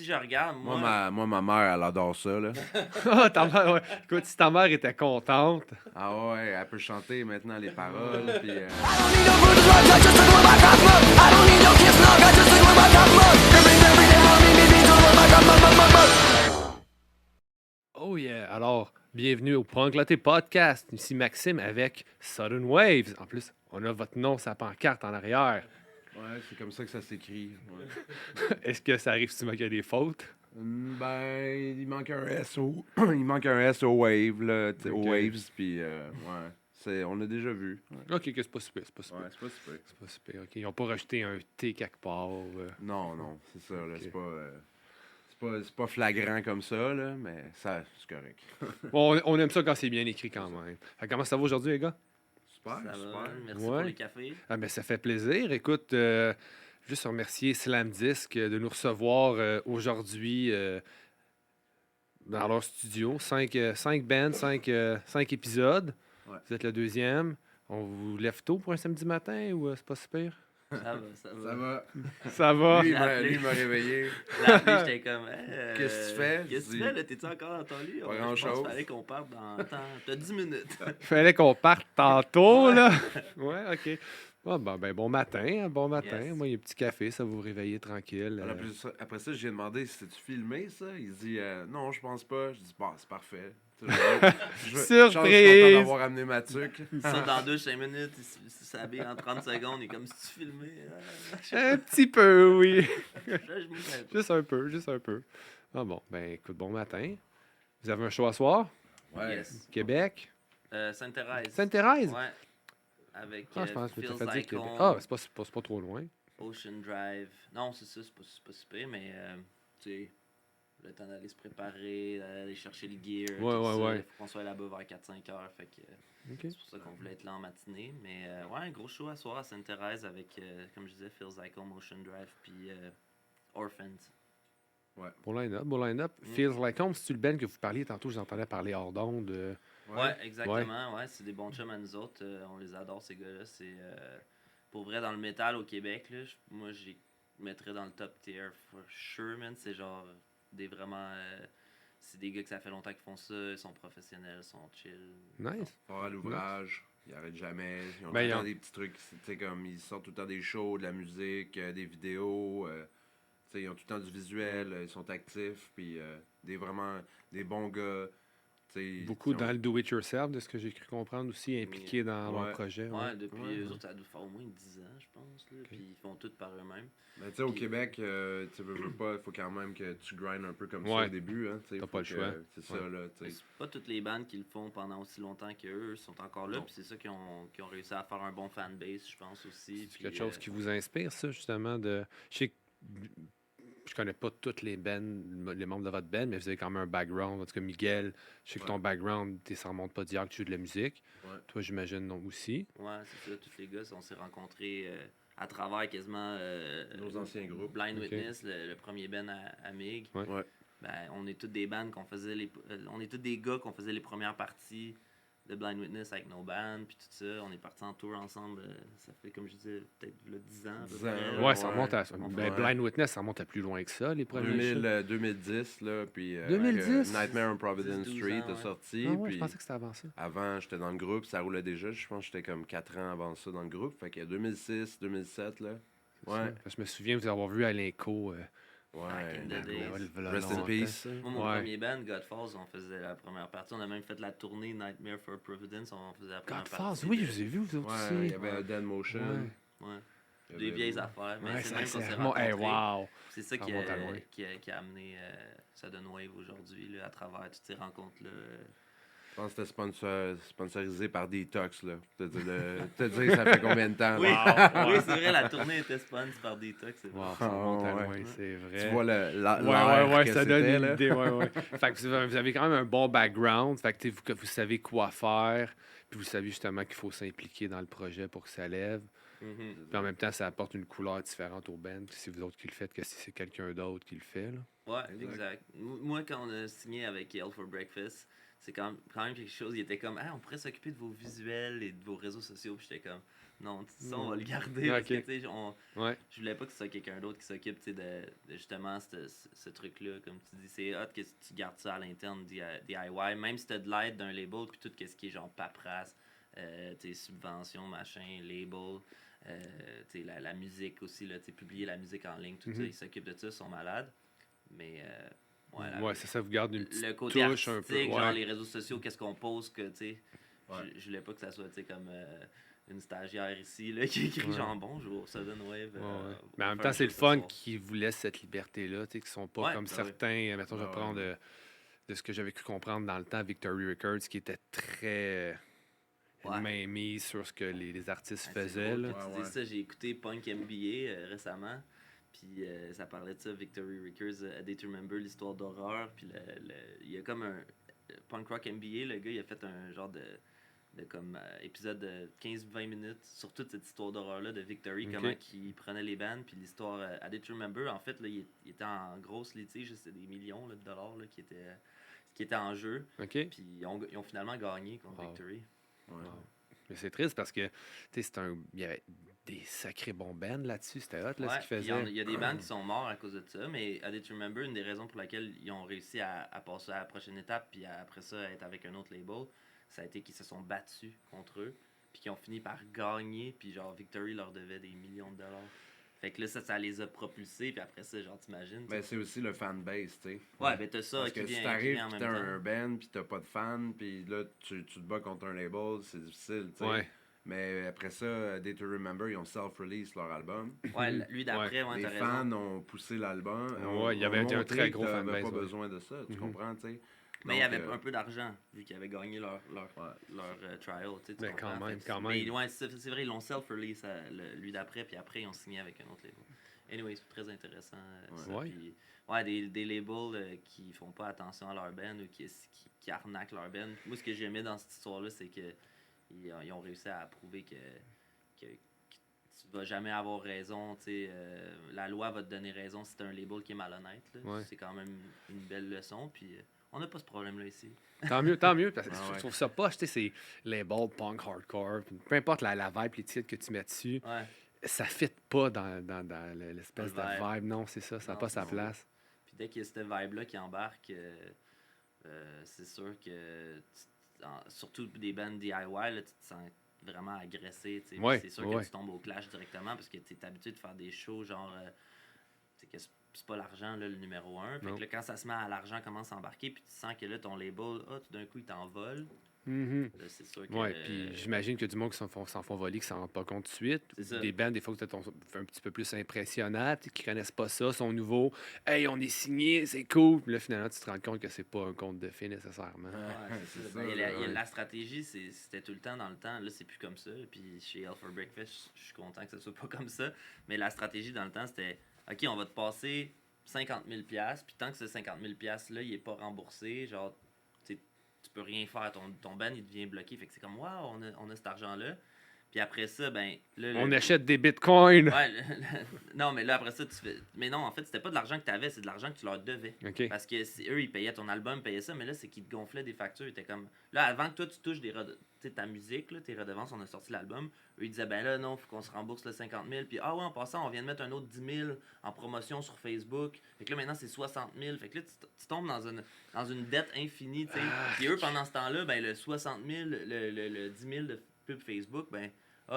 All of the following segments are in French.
si je regarde, Ma mère, elle adore ça, là. Ah, ta mère, ouais. Écoute, si ta mère était contente. Ah ouais, elle peut chanter maintenant les paroles, puis... Oh yeah! Alors, bienvenue au Punk Latte Podcast. Ici Maxime avec Sudden Waves. En plus, on a votre nom, sa pancarte en arrière. Ouais, c'est comme ça que ça s'écrit. Ouais. Est-ce que ça arrive si tu manques des fautes? Ben, il manque un S au... il manque un S au Wave, là, au Ok. Waves, puis ouais. On a déjà vu. Ouais, Ok, que c'est pas super, c'est pas super. ouais, c'est pas super. C'est pas super, ok. Ils n'ont pas rajouté un T quelque part. Non, c'est ça, là, Ok. c'est pas flagrant comme ça, là, mais ça, c'est correct. Bon, on aime ça quand c'est bien écrit quand même. Fait que comment ça va aujourd'hui, les gars? Super, ça super. va. Merci Ouais. pour les cafés. Ah, ben, ça fait plaisir. Écoute, juste remercier Slam Disc de nous recevoir aujourd'hui dans leur studio. 5 bands, 5 épisodes. Ouais. Vous êtes le deuxième. On vous lève tôt pour un samedi matin ou c'est pas super? Ça va. Ça va. Ça va. Lui, Je l'ai appelé. lui, il m'a réveillé. Je l'ai appelé, j'étais comme. Qu'est-ce que tu fais? Qu'est-ce que tu Je fais dis, là? T'es-tu encore dans ton lit? pas Ouais, je pense grand-chose. qu'il fallait qu'on parte dans. Attends, t'as 10 minutes. Fallait qu'on parte tantôt, là. Ouais, OK. Ah, bon matin, bon matin. Yes. Moi, il y a un petit café, ça va vous réveiller tranquille. Après ça, j'ai demandé si tu filmé ça. Il dit non, je pense pas. Je dis bah, c'est parfait. Je suis Surprise! content d'avoir amené ma tuque. Il sort dans 2-5 minutes, il s'habille en 30 secondes, il est comme si tu filmais. Un petit peu, oui. Là, je me fais pas. Juste un peu. Ah bon, ben écoute, bon matin. Vous avez un show à soir? Ouais. Yes. Québec? Sainte-Thérèse. Sainte-Thérèse? Ouais. Avec Ah, je pense que tu Feels t'as fait dire Like Québec. Home, Ah, c'est pas trop loin. Ocean Drive. Non, c'est ça, c'est pas super, mais tu sais, le temps d'aller se préparer, d'aller chercher le gear. Ouais, tout ouais, ça, ouais. Il faut qu'on soit là-bas vers 4-5 heures. Fait que OK. c'est pour ça qu'on voulait être là en matinée. Mais ouais, un gros show à soir à Sainte-Thérèse avec, comme je disais, Feels Like Home, Ocean Drive, puis Orphans. Bon line-up. Feels Like Home, c'est-tu le band que vous parliez tantôt? Je vous entendais parler hors d'onde. Ouais, exactement. Ouais. C'est des bons chums à nous autres. On les adore, ces gars-là. C'est pour vrai, dans le métal au Québec, là, moi, je les mettrais dans le top tier for sure, man. C'est genre des vraiment. C'est des gars que ça fait longtemps qu'ils font ça. Ils sont professionnels, ils sont chill. Nice. Pas à l'ouvrage. Ils arrêtent jamais. Ils ont Ben, tout le ils temps ont- des petits trucs. Tu sais, comme ils sortent tout le temps des shows, de la musique, des vidéos. Tu sais, ils ont tout le temps du visuel. Ils sont actifs. Puis vraiment des bons gars. Tu sais, Beaucoup ils ont- dans le do-it-yourself, de ce que j'ai cru comprendre aussi, impliqués dans leur Ouais. projet. Ouais, depuis Ouais, eux ouais. autres, ça doit faire au moins 10 ans, je pense. Là, Puis ils font tout par eux-mêmes. Mais tu sais, au Puis- Québec, tu veux pas, il faut quand même que tu grindes un peu comme ça Ouais. au début. Hein, tu sais, T'as faut pas le que- choix. C'est ça, Ouais. là. Tu Mais sais. c'est pas toutes les bandes qui le font pendant aussi longtemps qu'eux sont encore là. Non. Puis c'est ça qui ont réussi à faire un bon fanbase, je pense aussi. C'est Puis, quelque chose qui vous inspire, ça, justement, de... Je sais que je connais pas toutes les bands, les membres de votre band, mais vous avez quand même un background. En tout cas, Miguel, je sais que Ouais. ton background, ça remonte pas d'hier que tu joues de la musique. Ouais. Toi, j'imagine non aussi. Ouais, c'est ça. Tous les gars, on s'est rencontrés à travers quasiment Nos anciens groupes. Blind Ok. Witness, le premier band à Mig. Ouais. Ouais. Ben, on est tous des bands qu'on faisait on est tous des gars qu'on faisait les premières parties de Blind Witness avec nos bands, puis tout ça. On est partis en tour ensemble. Ça fait, comme je disais, peut-être là, 10 ans. à peu 10 ans, près, Ouais, là. ça ouais. remonte à... On Ben, fait- Blind Witness, ça remonte à plus loin que ça, les premiers shows. 2010, là, puis 2010? Nightmare on Providence 10, 12 Street ans, est ouais. sorti. Ah ouais, puis je pensais que c'était avant ça. avant, j'étais dans le groupe, ça roulait déjà. Je pense que j'étais comme 4 ans avant ça dans le groupe. Fait que 2006, 2007, là. C'est Ouais. ça. Parce que je me souviens vous avoir vu à l'Inco. Ouais. Back in the days. Rest in peace. Moi, mon Ouais. premier band, Godfalls, on faisait la première partie. On a même fait la tournée Nightmare for Providence. On faisait la première Godfalls, partie. oui, de- je vous ai vu, vous autres Ouais, il y aussi. avait Dan Motion. Ouais. Ouais. il y Des avait- vieilles affaires. Mais Ouais, c'est ça, même qu'on c'est s'est vraiment... rencontrés. Hey, wow! C'est ça Ça qui remonte à a, loin. qui a amené Sudden Wave aujourd'hui, là, à travers toutes ces rencontres-là. Je pense que c'était sponsorisé par Detox, là. Te dire ça fait combien de temps, Oui, là. oui c'est vrai, la tournée était sponsor par Detox. C'est vrai. Wow, ça remonte à ouais. loin, c'est vrai. Tu vois Ouais, que ça donne c'était, une là. idée, ouais. Fait que vous avez quand même un bon background, fait que vous savez quoi faire, puis vous savez justement qu'il faut s'impliquer dans le projet pour que ça lève. Mhm. Puis en même temps, ça apporte une couleur différente au band, que si vous autres qui le faites, que si c'est quelqu'un d'autre qui le fait. Là. Ouais, exact. Moi, quand on a signé avec Hell for Breakfast, c'est quand même quelque chose. Il était comme, ah, on pourrait s'occuper de vos visuels et de vos réseaux sociaux. Puis j'étais comme, non, ça, on va le garder. Parce que, Ok. tu sais, Ouais. je voulais pas que ce soit quelqu'un d'autre qui s'occupe, tu sais, de justement ce truc-là. Comme tu dis, c'est hot que tu gardes ça à l'interne, DIY. Même si t'as de l'aide d'un label, puis tout ce qui est genre paperasse, tu sais, subventions, machin, label. Tu sais, la musique aussi, là, tu sais, publier la musique en ligne, tout ça, ils s'occupent de ça, ils sont malades. Mais, ouais, Ouais, c'est ça, vous garde une le petite côté touche un peu. artistique, genre Ouais. les réseaux sociaux, qu'est-ce qu'on pose, que, tu sais, Ouais. je voulais pas que ça soit, tu sais, comme une stagiaire ici, là, qui écrit Ouais. genre bonjour, Sudden Wave. Ouais, ouais. On Mais en va même faire temps, un c'est show le ce fun soir. qu'ils vous laissent cette liberté-là, tu sais, qui sont pas Ouais, comme ben oui. certains. Mettons, je Ouais, vais prendre ouais. de ce que j'avais cru comprendre dans le temps, Victory Records, qui était très une Ouais. mainmise sur ce que les artistes Ah, c'est faisaient. drôle Là. que tu Ouais, dises ça. J'ai écouté Punk MBA récemment. Puis ça parlait de ça, Victory Records, A Day to Remember, l'histoire d'horreur. Puis il y a comme un Punk Rock MBA, le gars, il a fait un genre de comme épisode de 15-20 minutes sur toute cette histoire d'horreur-là de Victory, Ok. comment il prenait les bands, puis l'histoire A Day to Remember. En fait, là, il était en grosse litige, c'était des millions là, de dollars là, qui étaient en jeu. OK? Puis ils ont finalement gagné contre Wow. Victory. Ouais. Wow. Mais c'est triste parce que, tu sais, il y avait des sacrés bons bands là-dessus. C'était hot, là, ce Ouais, qu'ils puis faisaient. il y a des bands qui sont morts à cause de ça, mais A Day to Remember, une des raisons pour laquelle ils ont réussi à passer à la prochaine étape, puis après ça, à être avec un autre label, ça a été qu'ils se sont battus contre eux, puis qu'ils ont fini par gagner, puis genre Victory leur devait des millions de dollars. Fait que là, ça les a propulsés, puis après ça, genre, t'imagines? Ben, c'est aussi le fanbase, tu sais. Ouais, ben t'as ça Parce qui que si vient t'arrives en pis même t'as temps. un band pis t'as pas de fans pis là tu te bats contre un label, c'est difficile, tu sais. Ouais. Mais après ça, Day to Remember, ils ont self-release leur album. Ouais, lui d'après, ouais, Les t'as fans raison. ont poussé l'album. Ouais, il y avait un montré très que gros t'avais fanbase, pas ouais. besoin de ça, tu comprends, tu sais. Mais il y Donc, avait un peu d'argent, vu qu'ils avaient gagné leur trial, tu sais, tu Mais comprends? quand même, Fait que quand mais même. ouais, c'est vrai, ils l'ont self-release, lui d'après, puis après, ils ont signé avec un autre label. Anyway, c'est très intéressant. Ça. Ouais. Puis, ouais, des labels qui font pas attention à leur band ou qui arnaquent leur band. Moi, ce que j'aimais dans cette histoire-là, c'est que ils ont réussi à prouver que tu vas jamais avoir raison. Tu sais, la loi va te donner raison si t'as un label qui est malhonnête. Là. Ouais. C'est quand même une belle leçon. Puis, on n'a pas ce problème-là ici. Tant mieux, parce que Ah je ouais. trouve ça poche, tu sais, c'est label, punk, hardcore, puis peu importe la vibe, les titres que tu mets dessus, Ouais. ça fit pas dans l'espèce Dans le de vibe. Non, c'est ça, ça n'a Non, pas c'est sa ça. place. Puis dès qu'il y a cette vibe-là qui embarque, c'est sûr que, surtout des bands DIY, là, tu te sens vraiment agressé. Tu sais. Ouais, Puis c'est sûr ouais. que tu tombes au clash directement parce que tu es habitué de faire des shows genre. Tu sais que c'est pas l'argent là, le numéro un. Fait Non. que là, quand ça se met à l'argent commence à embarquer, puis tu sens que là, ton label, tout d'un coup, il t'envole. Mhm. Là, c'est sûr que. Ouais, puis j'imagine qu'il y a du monde qui s'en font voler, qui s'en rendent pas compte tout de suite. C'est ça. Des bands, des fois, peut-être un petit peu plus impressionnants, qui connaissent pas ça, sont nouveaux. Hey, on est signé, c'est cool. Puis là, finalement, tu te rends compte que c'est pas un conte de fées nécessairement. Ouais, c'est ça. Ben, la stratégie, c'était tout le temps dans le temps. Là, c'est plus comme ça. Puis chez Hell for Breakfast, je suis content que ce soit pas comme ça. Mais la stratégie dans le temps, c'était OK, on va te passer 50 000 $. Puis tant que ce 50 000 $-là, il est pas remboursé, genre, tu peux rien faire. Ton band, il devient bloqué. Fait que c'est comme, waouh, on a cet argent-là. Puis après ça, ben. Là, On achète des bitcoins. Ouais, non, mais là, après ça, tu fais. Mais non, en fait, c'était pas de l'argent que tu avais, c'est de l'argent que tu leur devais. OK. Parce que si eux, ils payaient ton album, payaient ça, mais là, c'est qu'ils te gonflaient des factures. Ils étaient comme. Là, avant que toi, tu touches ta musique, là, tes redevances, on a sorti l'album. Eux, ils disaient, ben là, non, faut qu'on se rembourse le 50 000. Puis, ah ouais, en passant, on vient de mettre un autre 10 000 en promotion sur Facebook. Fait que là, maintenant, c'est 60 000. Fait que là, tu tombes dans une dette infinie, tu sais. Puis eux, pendant ce temps-là, ben le 60 000, le 10 000 de pub Facebook, ben.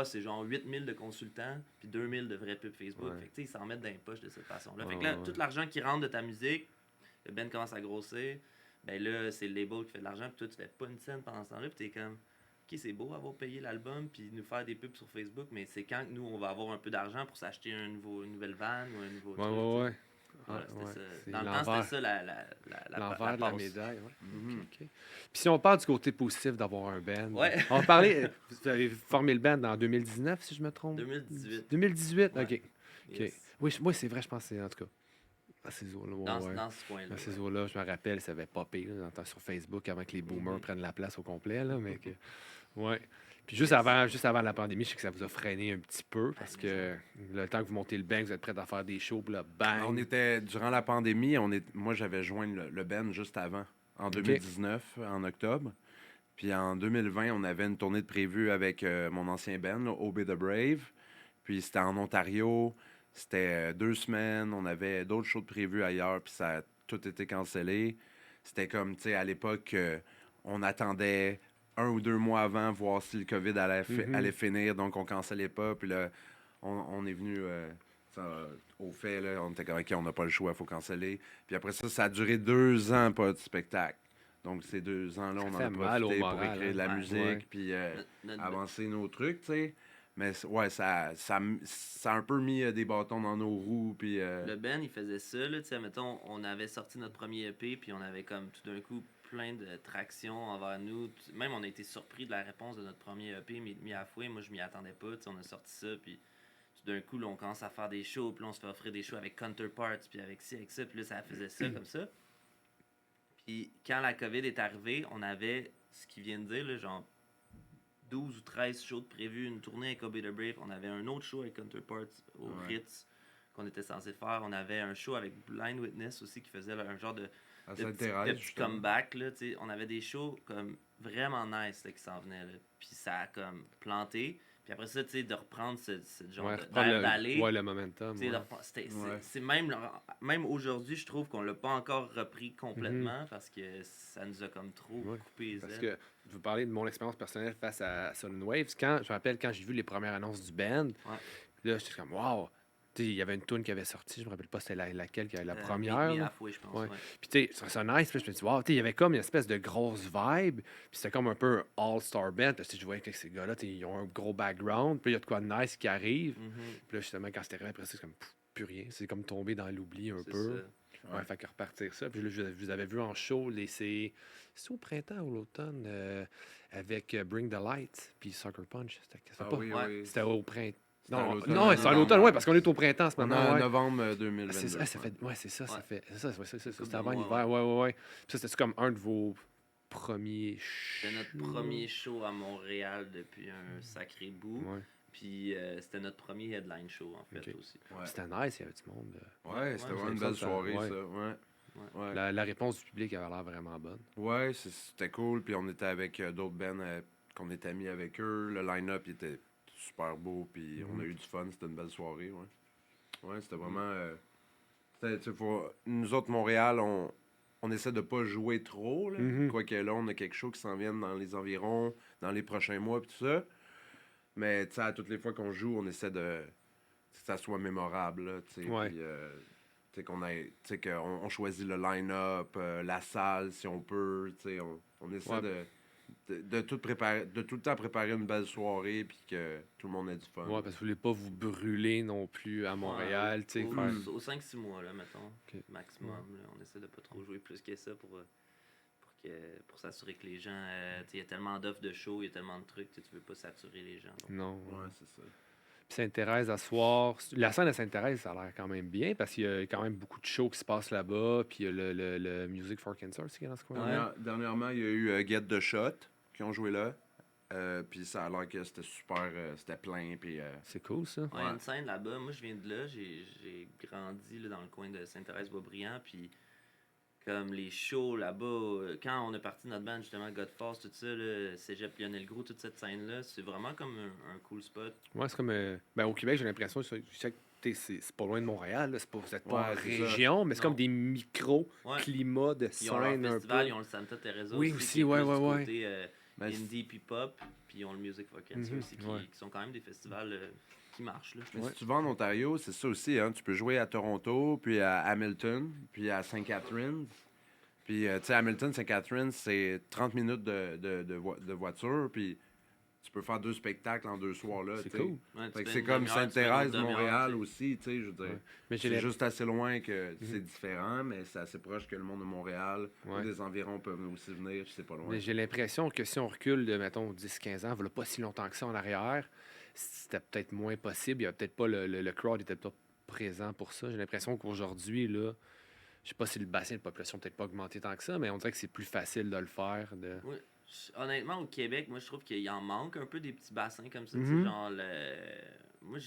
C'est genre 8 000 de consultants, puis 2 000 de vrais pubs Facebook. Ouais. Fait que, tu sais, ils s'en mettent dans les poches de cette façon-là. Ouais, fait que là, ouais. tout l'argent qui rentre de ta musique, le Ben commence à grossir, ben là, c'est le label qui fait de l'argent, puis toi, tu fais pas une scène pendant ce temps-là, puis t'es comme, OK, c'est beau avoir payé l'album, puis nous faire des pubs sur Facebook, mais c'est quand que nous, on va avoir un peu d'argent pour s'acheter une nouvelle van ou un nouveau truc. Ouais. Voilà, Ouais, c'était ça. c'est Dans le temps, c'était ça l'envers de la passe. médaille. Ouais. Mhm. OK. Puis si on parle du côté positif d'avoir un band, Ouais. on va parler. Vous avez formé le band en 2019, si je me trompe. 2018. 2018, Ouais. OK. Yes. Oui, c'est vrai, je pense que c'est en tout cas. À ces eaux-là, ouais. Dans ce coin-là. À ces eaux-là, je me rappelle, ça avait popé là, sur Facebook avant que les boomers prennent la place au complet. Là, mais que, ouais. Puis juste avant la pandémie, je sais que ça vous a freiné un petit peu parce que le temps que vous montez le band, vous êtes prêts à faire des shows, puis là, bang. On était, durant la pandémie, moi j'avais joint le band juste avant. en 2019, en octobre. Puis en 2020, on avait une tournée de prévue avec mon ancien band, là, Obey the Brave. Puis c'était en Ontario. C'était 2 semaines. On avait d'autres shows de prévus ailleurs. Puis ça a tout été cancellé. C'était comme, tu sais, à l'époque, on attendait 1 ou 2 mois avant, voir si le COVID allait finir. Donc on cancellait pas. Puis là, on est venu au fait. Là, on était comme, OK, on n'a pas le choix, il faut canceller. Puis après ça, ça a duré 2 ans, pas de spectacle. Donc, ces 2 ans-là, Ça on en fait a mal au profité pour moral, écrire de la hein. musique, Ouais. puis Notre- avancer nos trucs, tu sais. Mais ouais, ça a un peu mis des bâtons dans nos roues, puis... Le band, il faisait ça, là, tu sais, mettons, on avait sorti notre premier EP, puis on avait comme tout d'un coup plein de traction envers nous. Même on a été surpris de la réponse de notre premier EP, mis à fouet. Moi, je m'y attendais pas, tu sais, on a sorti ça, puis tout d'un coup, là, on commence à faire des shows, puis là, on se fait offrir des shows avec Counterparts, puis avec ci, avec ça, puis là, ça faisait ça comme ça. Puis quand la COVID est arrivée, on avait ce qu'il vient de dire, là, genre 12 ou 13 shows de prévus, une tournée avec Obey the Brave. On avait un autre show avec Counterparts au Ritz qu'on était censé faire. On avait un show avec Blind Witness aussi qui faisait là, un genre de petit comeback. Là, t'sais. On avait des shows comme vraiment nice là, qui s'en venaient. Là. Puis ça a comme planté. Puis après ça, tu sais, de reprendre ce genre d'air d'aller. Ouais, le momentum. Ouais. C'est même aujourd'hui, je trouve qu'on l'a pas encore repris complètement parce que ça nous a comme trop coupé les Parce ailes. que je vous parlais de mon expérience personnelle face à Sudden Waves. Je me rappelle quand j'ai vu les premières annonces du band, là, j'étais comme, wow! Il y avait une tune qui avait sorti, je me rappelle pas c'était laquelle qui avait la première. Je pense. Puis tu sais, c'est nice. Puis je me dis, wow, il y avait comme une espèce de grosse vibe. Puis c'était comme un peu un all-star band. Parce que je voyais que ces gars-là, ils ont un gros background. Puis il y a de quoi de nice qui arrive. Puis là, justement, quand c'était arrivé après ça, c'est comme plus rien. C'est comme tomber dans l'oubli un peu. Ça. Ouais, fait que repartir ça. Puis là, je vous avais vu en show, c'est au printemps ou l'automne, avec Bring the Light, puis Sucker Punch. C'était au printemps. Non, c'est à l'automne, parce qu'on est au printemps en ce moment. En novembre 2022. C'était avant l'hiver, ouais. Puis ça, c'était comme un de vos premiers shows. C'était notre premier show à Montréal depuis un sacré bout. Ouais. Puis c'était notre premier headline show, en fait, aussi. Ouais. C'était nice, il y avait du monde. Ouais, c'était vraiment une belle soirée, ça. Ouais. La réponse du public avait l'air vraiment bonne. Ouais, c'était cool. Puis on était avec d'autres bands qu'on était amis avec eux. Le line-up, il était super beau, puis on a eu du fun, c'était une belle soirée, ouais. C'était vraiment... nous autres, Montréal, on essaie de pas jouer trop, là. Quoique là, on a quelque chose qui s'en vient dans les environs, dans les prochains mois, puis tout ça. Mais, tu sais, à toutes les fois qu'on joue, on essaie de... que ça soit mémorable, là, tu sais. Ouais. Puis, qu'on choisit le line-up, la salle, si on peut, tu sais, on essaie de tout préparer, de tout le temps préparer une belle soirée puis que tout le monde ait du fun. Ouais, parce que vous voulez pas vous brûler non plus à Montréal, tu sais. Aux 5-6 mois, là, mettons, maximum. Là, on essaie de pas trop jouer plus que ça pour s'assurer que les gens... il y a tellement d'offres de shows, il y a tellement de trucs, tu veux pas saturer les gens. Donc. Non. Ouais, c'est ça. Puis Sainte-Thérèse, à soir... La scène de Sainte-Thérèse, ça a l'air quand même bien parce qu'il y a quand même beaucoup de shows qui se passent là-bas. Puis il y a le Music for Cancer aussi qui est dans ce coin-là. Dernièrement, il y a eu Get the Shot qui ont joué là. Puis ça a l'air que c'était super... c'était plein, puis... C'est cool, ça. Ouais, il y a une scène là-bas. Moi, je viens de là. J'ai grandi là, dans le coin de Sainte-Thérèse-Boisbriand. Puis comme les shows là-bas, quand on est parti de notre band, justement, Godforce, tout ça, là, Cégep Lionel Gros, toute cette scène-là, c'est vraiment comme un cool spot. Ouais, c'est comme... au Québec, j'ai l'impression, je sais que c'est pas loin de Montréal, là, vous n'êtes pas en région, mais c'est comme des micro-climats de Ils ont leur scène un festival, peu. ils ont le Santa Teresa Oui, aussi, ouais. côté indie puis pop, puis ils ont le Music for Cancer aussi, qui sont quand même des festivals qui marchent. Là. Mais si tu vas en Ontario, c'est ça aussi, hein, tu peux jouer à Toronto, puis à Hamilton, puis à St. Catharines. Puis, tu sais, Hamilton, St. Catharines, c'est 30 minutes de voiture, puis tu peux faire 2 spectacles en 2 soirs, là. C'est cool. Ouais, Fait que c'est comme Sainte-Thérèse, Montréal aussi, tu sais, je veux dire. Mais c'est juste assez loin que c'est différent, mais c'est assez proche que le monde de Montréal ou des environs peuvent aussi venir, c'est pas loin. Mais j'ai l'impression que si on recule de, mettons, 10-15 ans, voilà pas si longtemps que ça en arrière, c'était peut-être moins possible. Il y avait peut-être pas le crowd était pas présent pour ça. J'ai l'impression qu'aujourd'hui, là, je sais pas si le bassin de population n'a peut-être pas augmenté tant que ça, mais on dirait que c'est plus facile de le faire. Oui. Honnêtement, au Québec, moi, je trouve qu'il en manque un peu des petits bassins comme ça. Tu sais, genre, moi,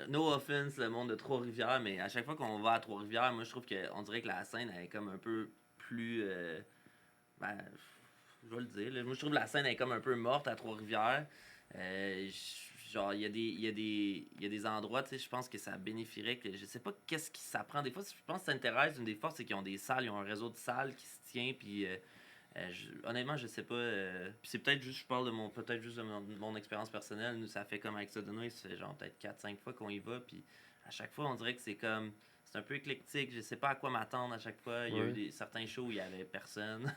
no offense, le monde de Trois-Rivières, mais à chaque fois qu'on va à Trois-Rivières, moi je trouve qu'on dirait que la scène elle est comme un peu plus. Ben, je vais le dire. Là. Moi je trouve que la scène elle est comme un peu morte à Trois-Rivières. Genre, il y a des endroits, tu sais, je pense que ça bénéficierait que. Je sais pas qu'est-ce qui s'apprend. Des fois, je pense que Sainte-Thérèse, une des forces, c'est qu'ils ont des salles, ils ont un réseau de salles qui se tient, puis. Honnêtement, je sais pas. Puis c'est peut-être juste, je parle de peut-être juste de mon expérience personnelle. Nous, ça fait comme avec Sodano, ça fait genre peut-être 4-5 fois qu'on y va. Puis à chaque fois, on dirait que c'est comme. C'est un peu éclectique. Je sais pas à quoi m'attendre à chaque fois. Il y a eu certains shows où il y avait personne.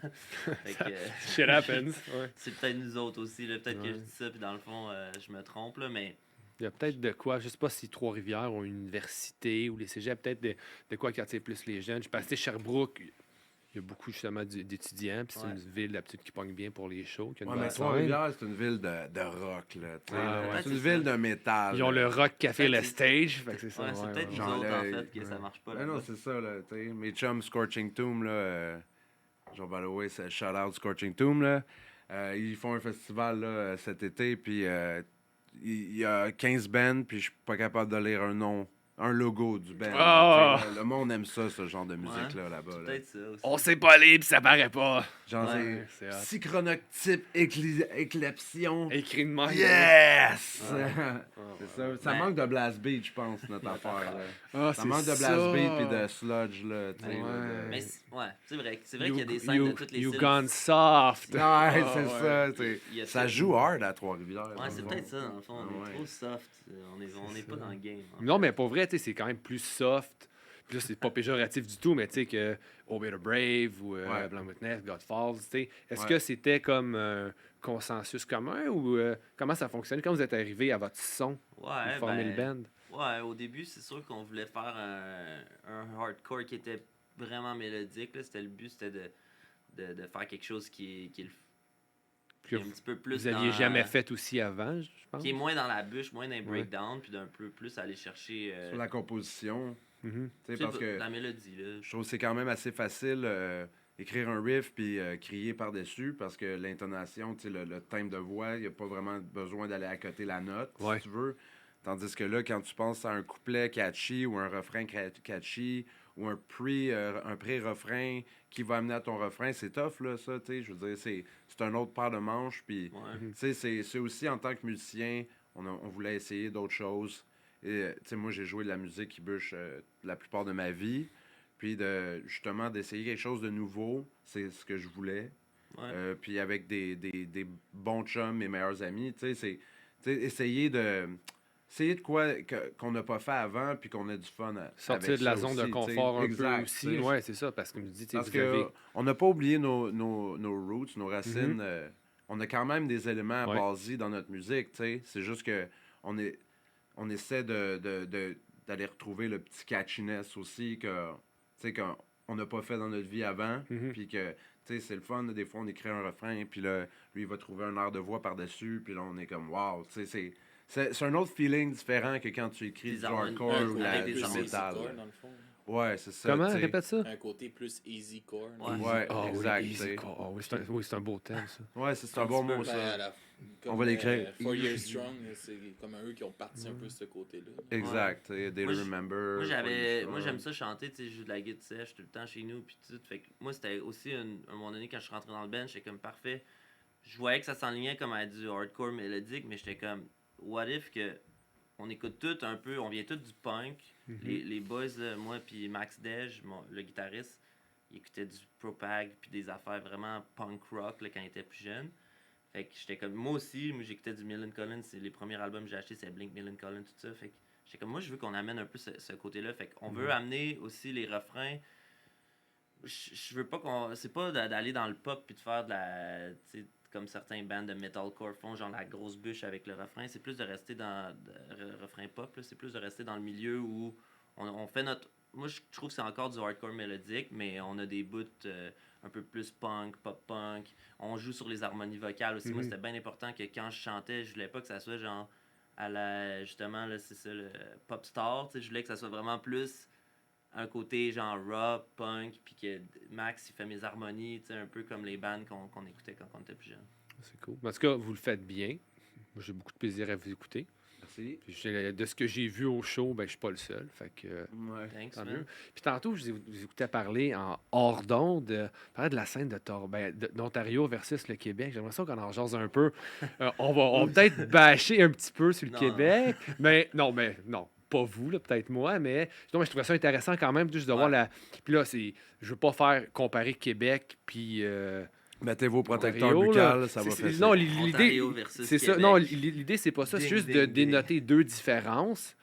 Fait que, Shit happens. Ouais. c'est peut-être nous autres aussi. Peut-être que je dis ça, puis dans le fond, je me trompe. Là, mais Il y a peut-être de quoi, je sais pas si Trois-Rivières ont une université ou les cégeps, peut-être de quoi qui attire plus les jeunes. Je passais Sherbrooke, il y a beaucoup justement d'étudiants, puis c'est une ville d'habitude qui pogne bien pour les shows. Qui a une Ouais, bonne mais scène. Trois-Rivières, c'est une ville de rock, là. Tu sais, Ah, là. ouais. C'est une C'est ville ça. de métal. Ils ont le Rock Café, le Peut-être stage. Fait que c'est ça. ouais, c'est peut-être nous Genre, autres, là, en fait, que ça marche pas. Ben non, là-bas. c'est ça, là. Tu sais, mes chums Scorching Tomb, là. Genre, by the way, c'est shout out Scorching Tomb, là. Ils font un festival, là, cet été, puis il y a 15 bands, puis je suis pas capable de lire un nom. Un logo du band. Ah! Tu sais, le monde aime ça, ce genre de musique-là, là-bas. C'est Là. peut-être ça aussi. On sait pas lire, puis ça paraît pas. Genre, Ouais, c'est hot. c'est Psychronotype Éclepsion. Écrit de même. Yes! Ouais. C'est ça. Ça Mais- manque de blast beat, je pense, notre affaire. Là. Ah, Ça manque de blast beat puis de sludge. Là, tu sais, Ouais. là, de- Mais ouais, c'est vrai qu'il y a des scènes you, de toutes les you styles. gone soft. Ouais, Ah, c'est ouais. ça. tu sais. Il y a Ça ça. joue hard à Trois-Rivières. Ouais, dans c'est le peut-être fond. ça, dans le fond. On Ouais. est trop soft. On n'est pas ça. dans le game. en Non, fait. mais pour vrai, tu sais, c'est quand même plus soft. Puis là, c'est pas péjoratif du tout, mais tu sais que Obey the Brave ou Ouais. Blanc Witness, God Falls, tu sais. Est-ce Ouais. que c'était comme un consensus commun ou comment ça fonctionne quand vous êtes arrivé à votre son, vous Ouais, formez le band? ouais, au début, c'est sûr qu'on voulait faire un hardcore qui était vraiment mélodique. Là. C'était le but, c'était de faire quelque chose qui Que est un petit peu plus vous aviez dans- jamais fait aussi avant, je pense. qui est moins dans la bûche, moins dans les Ouais. breakdowns, puis d'un peu plus aller chercher Sur la composition. Mhm. tu sais, tu sais, parce que la mélodie. Là. je trouve que c'est quand même assez facile écrire un riff puis crier par-dessus parce que l'intonation, tu sais, le thème de voix, il n'y a pas vraiment besoin d'aller à côté la note, Ouais. si tu veux. Tandis que là, quand tu penses à un couplet catchy ou un refrain catchy ou un pré-refrain qui va amener à ton refrain, c'est tough, là, ça, tu sais. Je veux dire, c'est un autre paire de manches. Puis, Ouais. tu sais, c'est aussi en tant que musicien, on voulait essayer d'autres choses. Et, tu sais, moi, j'ai joué de la musique qui bûche la plupart de ma vie. Puis, justement, d'essayer quelque chose de nouveau, c'est ce que je voulais. Ouais. Puis, avec des bons chums, mes meilleurs amis, tu sais, essayer de quoi qu'on n'a pas fait avant, puis qu'on a du fun Sortir avec de la ça zone de aussi, tu sais. confort un Exact, peu tu aussi. sais. Ouais, c'est ça, parce que vous dites, Parce vous avez... que on n'a pas oublié nos roots, nos racines. On a quand même des éléments Ouais. basés dans notre musique, tu sais. C'est juste que on essaie d'aller retrouver le petit catchiness aussi que, tu sais, qu'on n'a pas fait dans notre vie avant. Mhm. Puis que, tu sais, c'est le fun. Des fois, on écrit un refrain, puis là, lui, il va trouver un air de voix par-dessus, puis là, on est comme, wow, tu sais, c'est un autre feeling différent que quand tu écris Des du harmonies. hardcore Ouais, ou avec des du harmonies. métal. Easycore, dans le fond. Ouais, c'est ça. Comment? tu sais. Répète ça. Un côté plus easycore. Ouais. Ouais, Ah exact. oui, tu sais. easy core. Ah oui, c'est un beau thème, ça. Ouais, c'est un bon mot, Ben, ça. comme, On va l'écrire. 4 Years Strong, c'est comme eux qui ont parti un peu ce côté-là. Exact. tu sais, They Moi, Remember. Moi, j'aime ça chanter, tu sais, je joue de la guitare sèche tout le temps chez nous, puis tout. Fait que moi, c'était aussi, à un moment donné, quand je suis rentré dans le band, j'étais comme parfait. Je voyais que ça s'enlignait comme à du hardcore mélodique, mais j'étais comme, what if que on écoute tout un peu, on vient tous du punk. Les boys, là, moi puis Max Dej, le guitariste, il écoutait du Propag puis des affaires vraiment punk rock là, quand il était plus jeune. Fait que j'étais comme, moi aussi, j'écoutais du Millen Collins, c'est les premiers albums que j'ai achetés, c'est Blink, Millen Collins, tout ça. Fait que j'étais comme, moi je veux qu'on amène un peu ce côté-là. Fait qu'on veut amener aussi les refrains. Je veux pas qu'on. C'est pas d'aller dans le pop puis de faire de la. Tu sais, comme certains bands de metalcore font, genre la grosse bûche avec le refrain. C'est plus de rester dans le refrain pop, là. C'est plus de rester dans le milieu où on fait notre. Moi, je trouve que c'est encore du hardcore mélodique, mais on a des bouts un peu plus punk, pop-punk. On joue sur les harmonies vocales aussi. Moi, c'était bien important que quand je chantais, je voulais pas que ça soit genre à la. Justement, là, c'est ça, le pop star. Tu sais, je voulais que ça soit vraiment plus un côté genre rock, punk, puis que Max, il fait mes harmonies, tu sais, un peu comme les bands qu'on écoutait quand on était plus jeune. C'est cool. En tout cas, vous le faites bien. Moi, j'ai beaucoup de plaisir à vous écouter. merci. Puis de ce que j'ai vu au show, ben, je suis pas le seul. Fait que, Ouais. Thanks, tant man. mieux. Puis tantôt, vous écoutais parler en hors d'onde, parler de la scène d'Ontario versus le Québec. J'aimerais ça qu'on en jase un peu. On va peut-être bâcher un petit peu sur le Non, Québec. Mais non. Pas vous, là, peut-être moi, mais je trouvais ça intéressant quand même, juste de voir Ouais. la. Puis là, je veux pas faire comparer Québec puis Mettez vos protecteurs Ontario, là. buccales, ça va faire Non, Ontario l'idée, versus c'est ça. Québec. Non, l'idée, c'est pas ça. C'est Ding, juste de ding, ding. dénoter deux différences.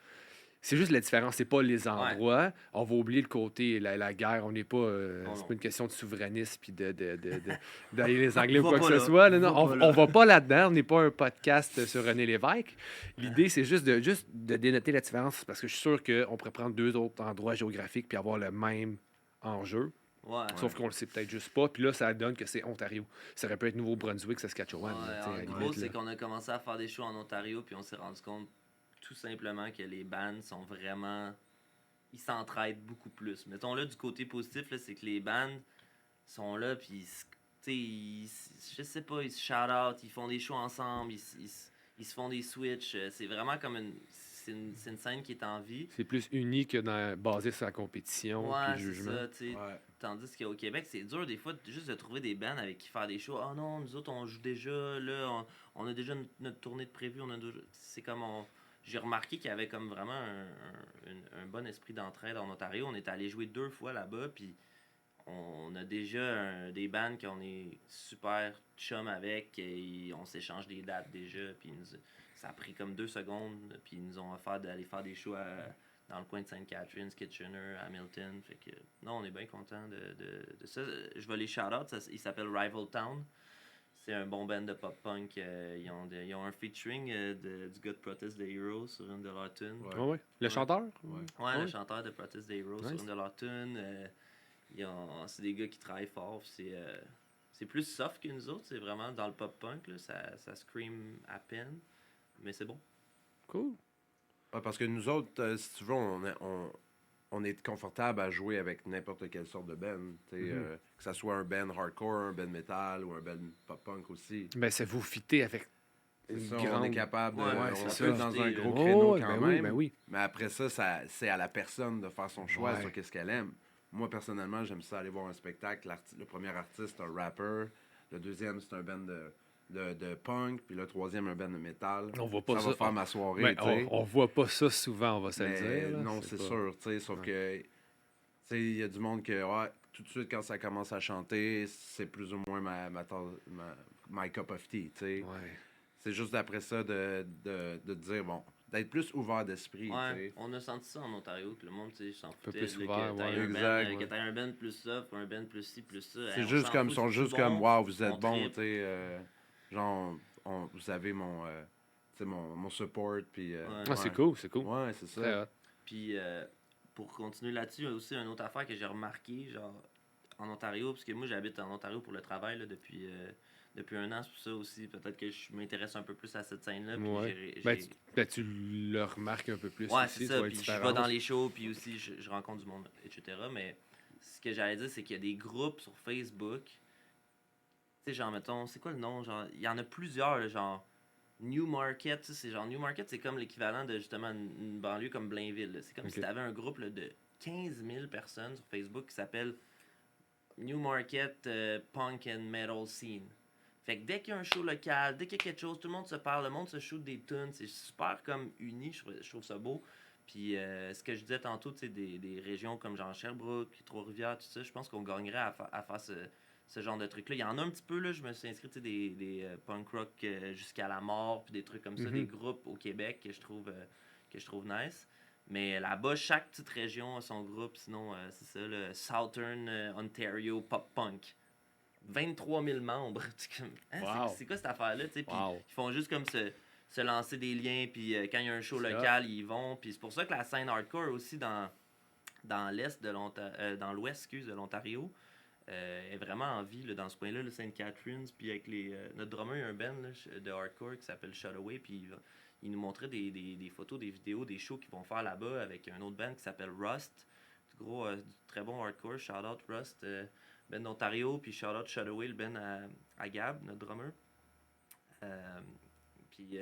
C'est juste la différence, c'est pas les endroits. On va oublier le côté, la guerre. On n'est pas. Oh C'est non. pas une question de souverainisme puis d'aller les Anglais ou Va quoi que pas ce là. soit. là, non. Va pas là. On va pas là-dedans. On n'est pas un podcast sur René Lévesque. L'idée, c'est juste de dénoter la différence parce que je suis sûr qu'on pourrait prendre deux autres endroits géographiques puis avoir le même enjeu. Ouais. Sauf qu'on le sait peut-être juste pas. Puis là, ça donne que c'est Ontario. Ça aurait pu être Nouveau-Brunswick, Saskatchewan. Ouais, là, tu sais, à en la gros, limite, c'est là. qu'on a commencé à faire des shows en Ontario, puis on s'est rendu compte tout simplement que les bands sont vraiment. Ils s'entraident beaucoup plus. Mettons là, du côté positif, là, c'est que les bands sont là, puis je sais pas, ils se shout-out, ils font des shows ensemble, ils se font des switches. C'est vraiment comme une. C'est une scène qui est en vie. C'est plus uni que basé sur la compétition Ouais, puis le c'est jugement. ça, tu sais. Ouais. Tandis qu'au Québec, c'est dur des fois juste de trouver des bands avec qui faire des shows. Ah non, nous autres, on joue déjà, là, on a déjà notre tournée de prévu. C'est comme j'ai remarqué qu'il y avait comme vraiment un bon esprit d'entraide en Ontario. On est allé jouer 2 fois là-bas, puis on a déjà des bands qu'on est super chum avec, et on s'échange des dates déjà, puis ça a pris comme 2 secondes, puis ils nous ont offert d'aller faire des shows dans le coin de Sainte-Catherine, Kitchener, Hamilton. Fait que, non, on est bien content de ça. Je vais les shout-out. Il s'appelle Rival Town. C'est un bon band de pop-punk. Ils ont un featuring du gars de Protest the Heroes sur une de leurs tunes. Ouais. Ah ouais. Le chanteur? Ouais. Ouais, Ouais. le chanteur de Protest the Heroes sur Nice. une de leurs tunes. C'est des gars qui travaillent fort. C'est plus soft que nous autres. C'est vraiment dans le pop-punk. Là. Ça scream à peine. Mais c'est bon. Cool. Ouais, parce que nous autres, si tu veux, on est confortable à jouer avec n'importe quelle sorte de band. Que ça soit un band hardcore, un band metal ou un band pop-punk aussi. Ben, ça vous fitter avec C'est une ça, grande... on est capable de. Ouais, on c'est peut ça. être dans un gros Oh, créneau ouais, quand ben même. Oui, ben oui. Mais après ça, c'est à la personne de faire son choix Ouais. sur qu'est-ce qu'elle aime. Moi, personnellement, j'aime ça aller voir un spectacle. Le premier artiste, c'est un rapper. Le deuxième, c'est un band de punk. Puis le troisième, un band de métal. On voit pas ça ça. va faire ma soirée, Ben, tu sais. on voit pas ça souvent, on va se le Mais dire. là. non, c'est pas- sûr, tu sais. Sauf Ouais. que, tu sais, il y a du monde que, ouais, tout de suite, quand ça commence à chanter, c'est plus ou moins my cup of tea, tu sais. Ouais. C'est juste après ça de dire, bon, d'être plus ouvert d'esprit, tu Ouais, sais. on a senti ça en Ontario, que le monde, tu sais, s'en peu foutait. plus là, ouvert, que t'aies ouais. un Exact, band, ouais. que t'aies un band plus soft, un band plus ci, plus ça. C'est Hey, on juste s'en comme, fout, sont c'est juste bon, comme, wow, vous êtes on bon, trippe. tu sais. Genre, vous avez mon support, puis... Ouais. Ah, c'est cool, c'est cool. Ouais, c'est Très ça. hot. Puis, pour continuer là-dessus, il y a aussi une autre affaire que j'ai remarqué, genre, en Ontario, parce que moi, j'habite en Ontario pour le travail, là, depuis 1 an, c'est pour ça aussi, peut-être que je m'intéresse un peu plus à cette scène-là, puis Ouais. j'ai- Tu le remarques un peu plus Ouais, aussi, c'est tu ça. vois la Puis je vais différence. dans les shows, puis aussi je rencontre du monde, etc. Mais ce que j'allais dire, c'est qu'il y a des groupes sur Facebook. Tu sais, genre, mettons, c'est quoi le nom? Genre, il y en a plusieurs, là, genre New Market. Tu sais, c'est genre New Market, c'est comme l'équivalent de justement une banlieue comme Blainville. Là. C'est comme Ok. si tu avais un groupe là, de 15 000 personnes sur Facebook qui s'appelle New Market Punk and Metal Scene. Fait que dès qu'il y a un show local, dès qu'il y a quelque chose, tout le monde se parle, le monde se shoot des tunes, c'est super comme uni, je trouve ça beau. Puis ce que je disais tantôt, tu sais, des régions comme genre Sherbrooke, Trois-Rivières, tout ça, je pense qu'on gagnerait à faire ce genre de trucs-là. Il y en a un petit peu, là, je me suis inscrit, tu sais, des punk rock jusqu'à la mort, puis des trucs comme ça, Mhm. des groupes au Québec que je trouve nice. Mais là-bas, chaque petite région a son groupe, sinon, c'est ça, le Southern Ontario Pop Punk. 23 000 membres. C'est comme, hein, Wow. c'est quoi cette affaire-là? Tu sais? Puis Wow. ils font juste comme se lancer des liens, puis quand il y a un show C'est local, ils y vont. Puis c'est pour ça que la scène hardcore aussi dans l'est de dans l'ouest, de l'Ontario, est vraiment en vie là, dans ce coin-là, le Sainte Catharines. Puis avec notre drummer, il y a un band là, de hardcore qui s'appelle Shutaway. Puis il nous montrait des photos, des vidéos, des shows qu'ils vont faire là-bas avec un autre band qui s'appelle Rust. Du très bon hardcore. Shout out Rust. Ben d'Ontario, puis shout-out Shadoway, le Ben à Gab, notre drummer. Puis Puis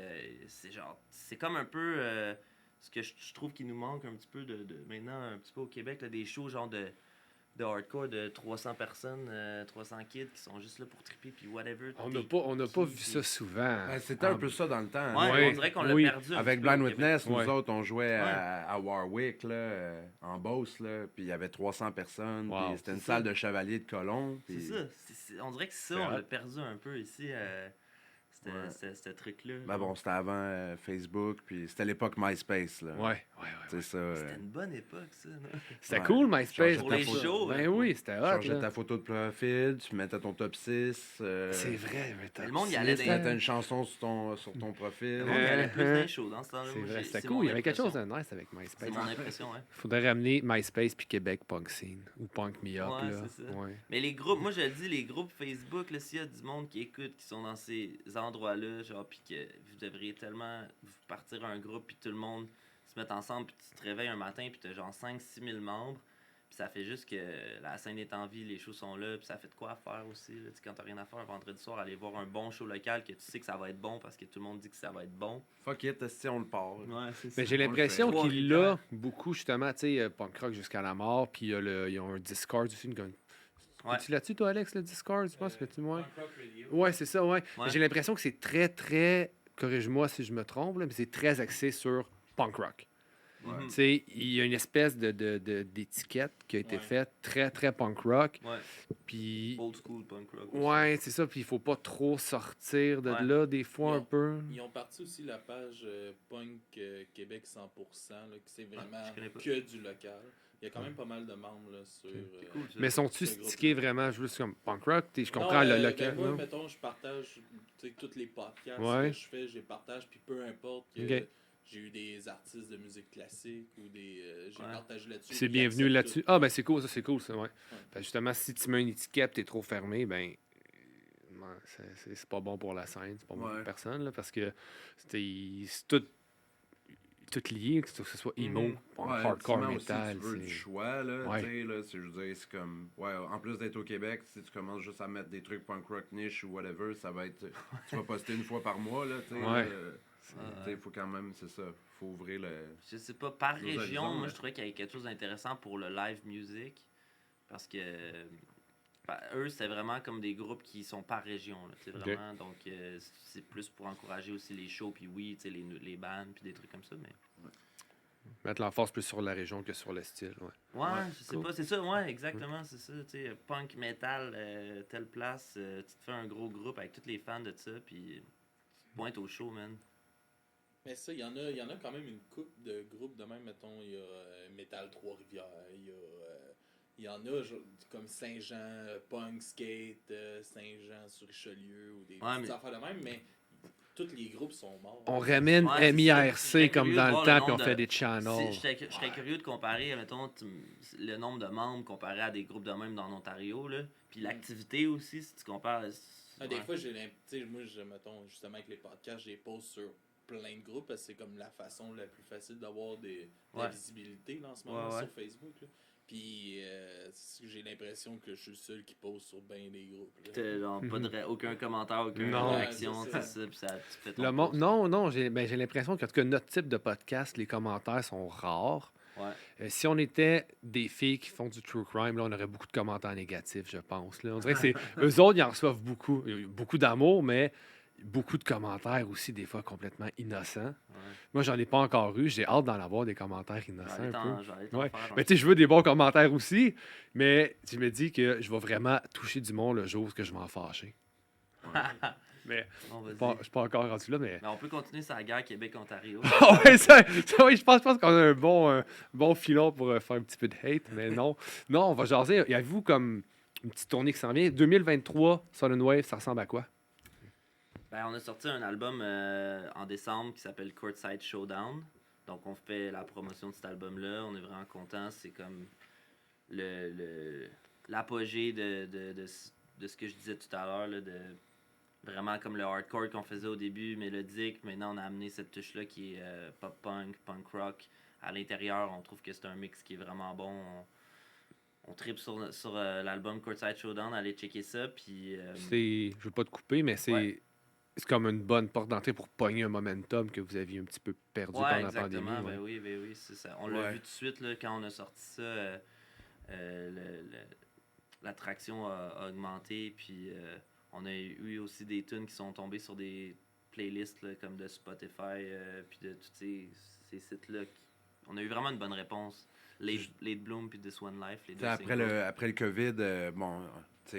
c'est comme un peu ce que je trouve qu'il nous manque un petit peu de maintenant, un petit peu au Québec, là, des shows genre de hardcore de 300 personnes, 300 kids qui sont juste là pour triper puis whatever. On n'a pas vu ça souvent. Ben, c'était un peu ça dans le temps. Ouais, Ouais, on dirait qu'on l'a oui. perdu. un Avec petit peu Blind au Québec. Witness, nous Ouais. autres, on jouait à Warwick, là, en Beauce, là, puis il y avait 300 personnes, Wow. puis c'était une C'est salle ça. de chevalier de colon. C'est puis- ça. On dirait que ça, C'est on hot. l'a perdu un peu ici. Ce truc-là. Ben bon, c'était avant Facebook, puis c'était l'époque MySpace, là. Ouais. C'est ça. C'était une bonne époque, ça. Non? C'était Ouais. cool, MySpace. Pour les ta photo. shows, Ben hein. oui, c'était hot. Changeais là. ta photo de profil, tu mettais ton top 6. C'est vrai, mais t'as Le monde y c'est allait Tu dans- mettais une chanson sur ton profil. Le monde y allait plus dans les shows dans ce temps-là. C'est Moi, vrai, j'ai- c'était c'est cool. mon Il y avait quelque chose impression. de nice avec MySpace. C'est mon impression, hein. Faudrait ramener MySpace puis Québec Punk Scene ou Punk Me Up. Ouais, là. c'est ça. Ouais. Mais les groupes, moi je le dis, les groupes Facebook, là, s'il y a du monde qui écoute, qui sont dans ces endroits-là, genre, puis que vous devriez tellement vous partir un groupe, puis tout le monde se mettre ensemble, puis tu te réveilles un matin, puis t'as genre 5-6 000 membres, puis ça fait juste que la scène est en vie, les shows sont là, puis ça fait de quoi à faire aussi, là. Tu sais, quand t'as rien à faire un vendredi soir, aller voir un bon show local, que tu sais que ça va être bon, parce que tout le monde dit que ça va être bon. Fuck it, si on le part. Ouais, c'est Mais j'ai on le l'impression fait. qu'il l'a beaucoup, justement, tu sais, punk rock jusqu'à la mort, puis ils ont un Discord aussi. Ouais. Es-tu là-dessus, toi, Alex, le Discord? Tu penses que tu moi? Punk Rock Radio. Ouais, c'est ça, ouais. Ouais. J'ai l'impression que c'est très, très, corrige-moi si je me trompe, là, mais c'est très axé sur punk rock. Mhm. Tu sais, il y a une espèce d'étiquette qui a été Ouais. faite très, très punk rock. Ouais, Puis, old school punk rock. aussi. ouais, c'est ça. Puis, il faut pas trop sortir de Ouais. là, des fois, un Ils peu. Ils ont parti aussi la page Punk Québec 100%, là, qui c'est vraiment je connais pas. que du local. Il y a quand même pas mal de membres là, sur. C'est cool, ça. Mais sont-tu ce groupe-là. stickés vraiment juste comme punk rock? Je comprends Non, le ben local. moi, non? mettons, je partage tu sais, tous les podcasts Ouais. que je fais, je les partage, puis peu importe que Ok. j'ai eu des artistes de musique classique ou des. J'ai Ouais. partagé là-dessus. C'est puis bienvenu ils là-dessus. acceptent Ah, ben c'est cool, ça, c'est cool, ça, ouais. Fait que justement, si tu mets une étiquette, t'es trop fermé, ben. C'est pas bon pour la scène, c'est pas bon Ouais. pour personne, là, parce que c'est tout lié, que ce soit emo, Mhm. punk, Ouais, hardcore, ultimement aussi, metal. tu veux du c'est- choix, là, Ouais. tu sais, là, je veux dire, c'est comme, ouais, en plus d'être au Québec, si tu commences juste à mettre des trucs punk rock niche ou whatever, ça va être, tu vas poster une fois par mois, là, tu sais, Ouais. il faut quand même, c'est ça, faut ouvrir le... Je sais pas, par Nos région, horizons, moi ouais. je trouvais qu'il y avait quelque chose d'intéressant pour le live music. Parce que eux, c'est vraiment comme des groupes qui sont par région. Là, tu sais, Ok. vraiment. Donc c'est plus pour encourager aussi les shows, puis oui, tu sais, les bands, puis des trucs comme ça. Mais Mettre l'emphase plus sur la région que sur le style, ouais. ouais, Ouais, je sais cool. pas, c'est ça, ouais, exactement, c'est ça. Tu sais, punk, metal, telle place, tu te fais un gros groupe avec tous les fans de ça, puis tu te pointes au show, man. Mais ça, il y en a quand même une coupe de groupes de même, mettons, il y a Metal Trois-Rivières, il y en a genre, comme Saint-Jean, Punk Skate, Saint-Jean sur Richelieu ou des Ouais, petites mais- affaires de même, mais tous les groupes sont morts. On ramène Ouais, c'est ça. Je MIRC serais comme curieux dans de le voir temps, le puis on nombre fait de- des channels. Je serais curieux de comparer, mettons, le nombre de membres comparé à des groupes de même dans l'Ontario, là. Puis l'activité aussi, si tu compares. Des ouais. fois, moi, mettons, justement, avec les podcasts, j'ai pose sur plein de groupes parce que c'est comme la façon la plus facile d'avoir de la Ouais. visibilité là, en ce moment Ouais. sur Facebook. Là. Puis j'ai l'impression que je suis le seul qui pose sur bien des groupes. là. T'as genre pas aucun commentaire, aucune Non. réaction, Ouais, c'est c'est ça, puis ça, tu fais ton Le monde, post. non, j'ai l'impression qu'en tout cas, notre type de podcast, les commentaires sont rares. Ouais. Si on était des filles qui font du true crime, là, on aurait beaucoup de commentaires négatifs, je pense. Là. On dirait que c'est eux autres, ils en reçoivent beaucoup. Il y a beaucoup d'amour, mais beaucoup de commentaires aussi, des fois complètement innocents. Ouais. Moi, j'en ai pas encore eu. J'ai hâte d'en avoir des commentaires innocents J'allais un peu. j'allais t'en Ouais. faire un Mais tu sais, je veux des bons commentaires aussi, mais je me dis que je vais vraiment toucher du monde le jour où je vais en fâcher. Mais Bon, vas-y. je suis pas encore rendu là, mais... Mais on peut continuer sa guerre Québec-Ontario. Ah ouais, oui, je pense qu'on a un bon filon pour faire un petit peu de hate, mais non. Non, on va jaser. Y avez-vous comme une petite tournée qui s'en vient? 2023, Sudden Wave, ça ressemble à quoi? Ben, on a sorti un album en décembre qui s'appelle Courtside Showdown. Donc, on fait la promotion de cet album-là. On est vraiment contents. C'est comme l'apogée de ce que je disais tout à l'heure, là, de vraiment comme le hardcore qu'on faisait au début, mélodique. Maintenant, on a amené cette touche-là qui est pop-punk, punk rock. À l'intérieur, on trouve que c'est un mix qui est vraiment bon. On tripe sur l'album Courtside Showdown. Allez checker ça. Puis, Je veux pas te couper, mais c'est... Ouais. c'est comme une bonne porte d'entrée pour pogner un momentum que vous aviez un petit peu perdu Ouais, pendant la pandémie. exactement. Ouais. Ben oui, c'est ça. On l'a Ouais. vu tout de suite là, quand on a sorti ça. L'attraction a augmenté. Puis on a eu aussi des tunes qui sont tombées sur des playlists là, comme de Spotify. Puis de tous ces sites-là. On a eu vraiment une bonne réponse. Late Bloom puis This One Life. Les deux singles. Après le COVID, bon,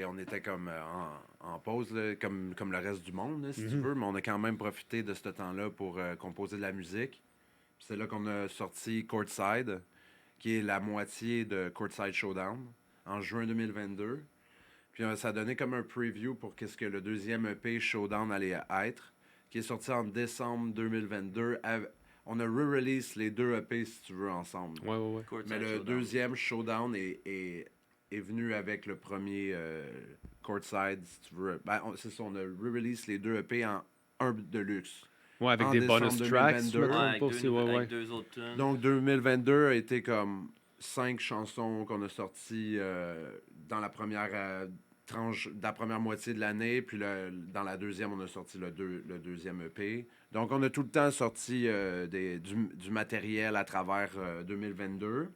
on était comme en pause, là, comme le reste du monde, là, si tu veux, mais on a quand même profité de ce temps-là pour composer de la musique. Puis c'est là qu'on a sorti Courtside, qui est la moitié de Courtside Showdown, en juin 2022. Puis ça a donné comme un preview pour qu'est-ce que le deuxième EP Showdown allait être, qui est sorti en décembre 2022. On a re-release les deux EP, si tu veux, ensemble. Ouais. Courtside Mais le Showdown. deuxième Showdown est venu avec le premier Courtside, si tu veux. Ben, c'est ça, on a re-release les deux EP en un de luxe. Ouais, avec En des décembre bonus tracks, si je me 2022. trompe avec pas aussi. Ouais. avec deux autres tunes. Donc 2022 a été comme 5 chansons qu'on a sorties dans la première tranche, de la première moitié de l'année, puis dans la deuxième, on a sorti le deuxième EP. Donc on a tout le temps sorti du matériel à travers 2022.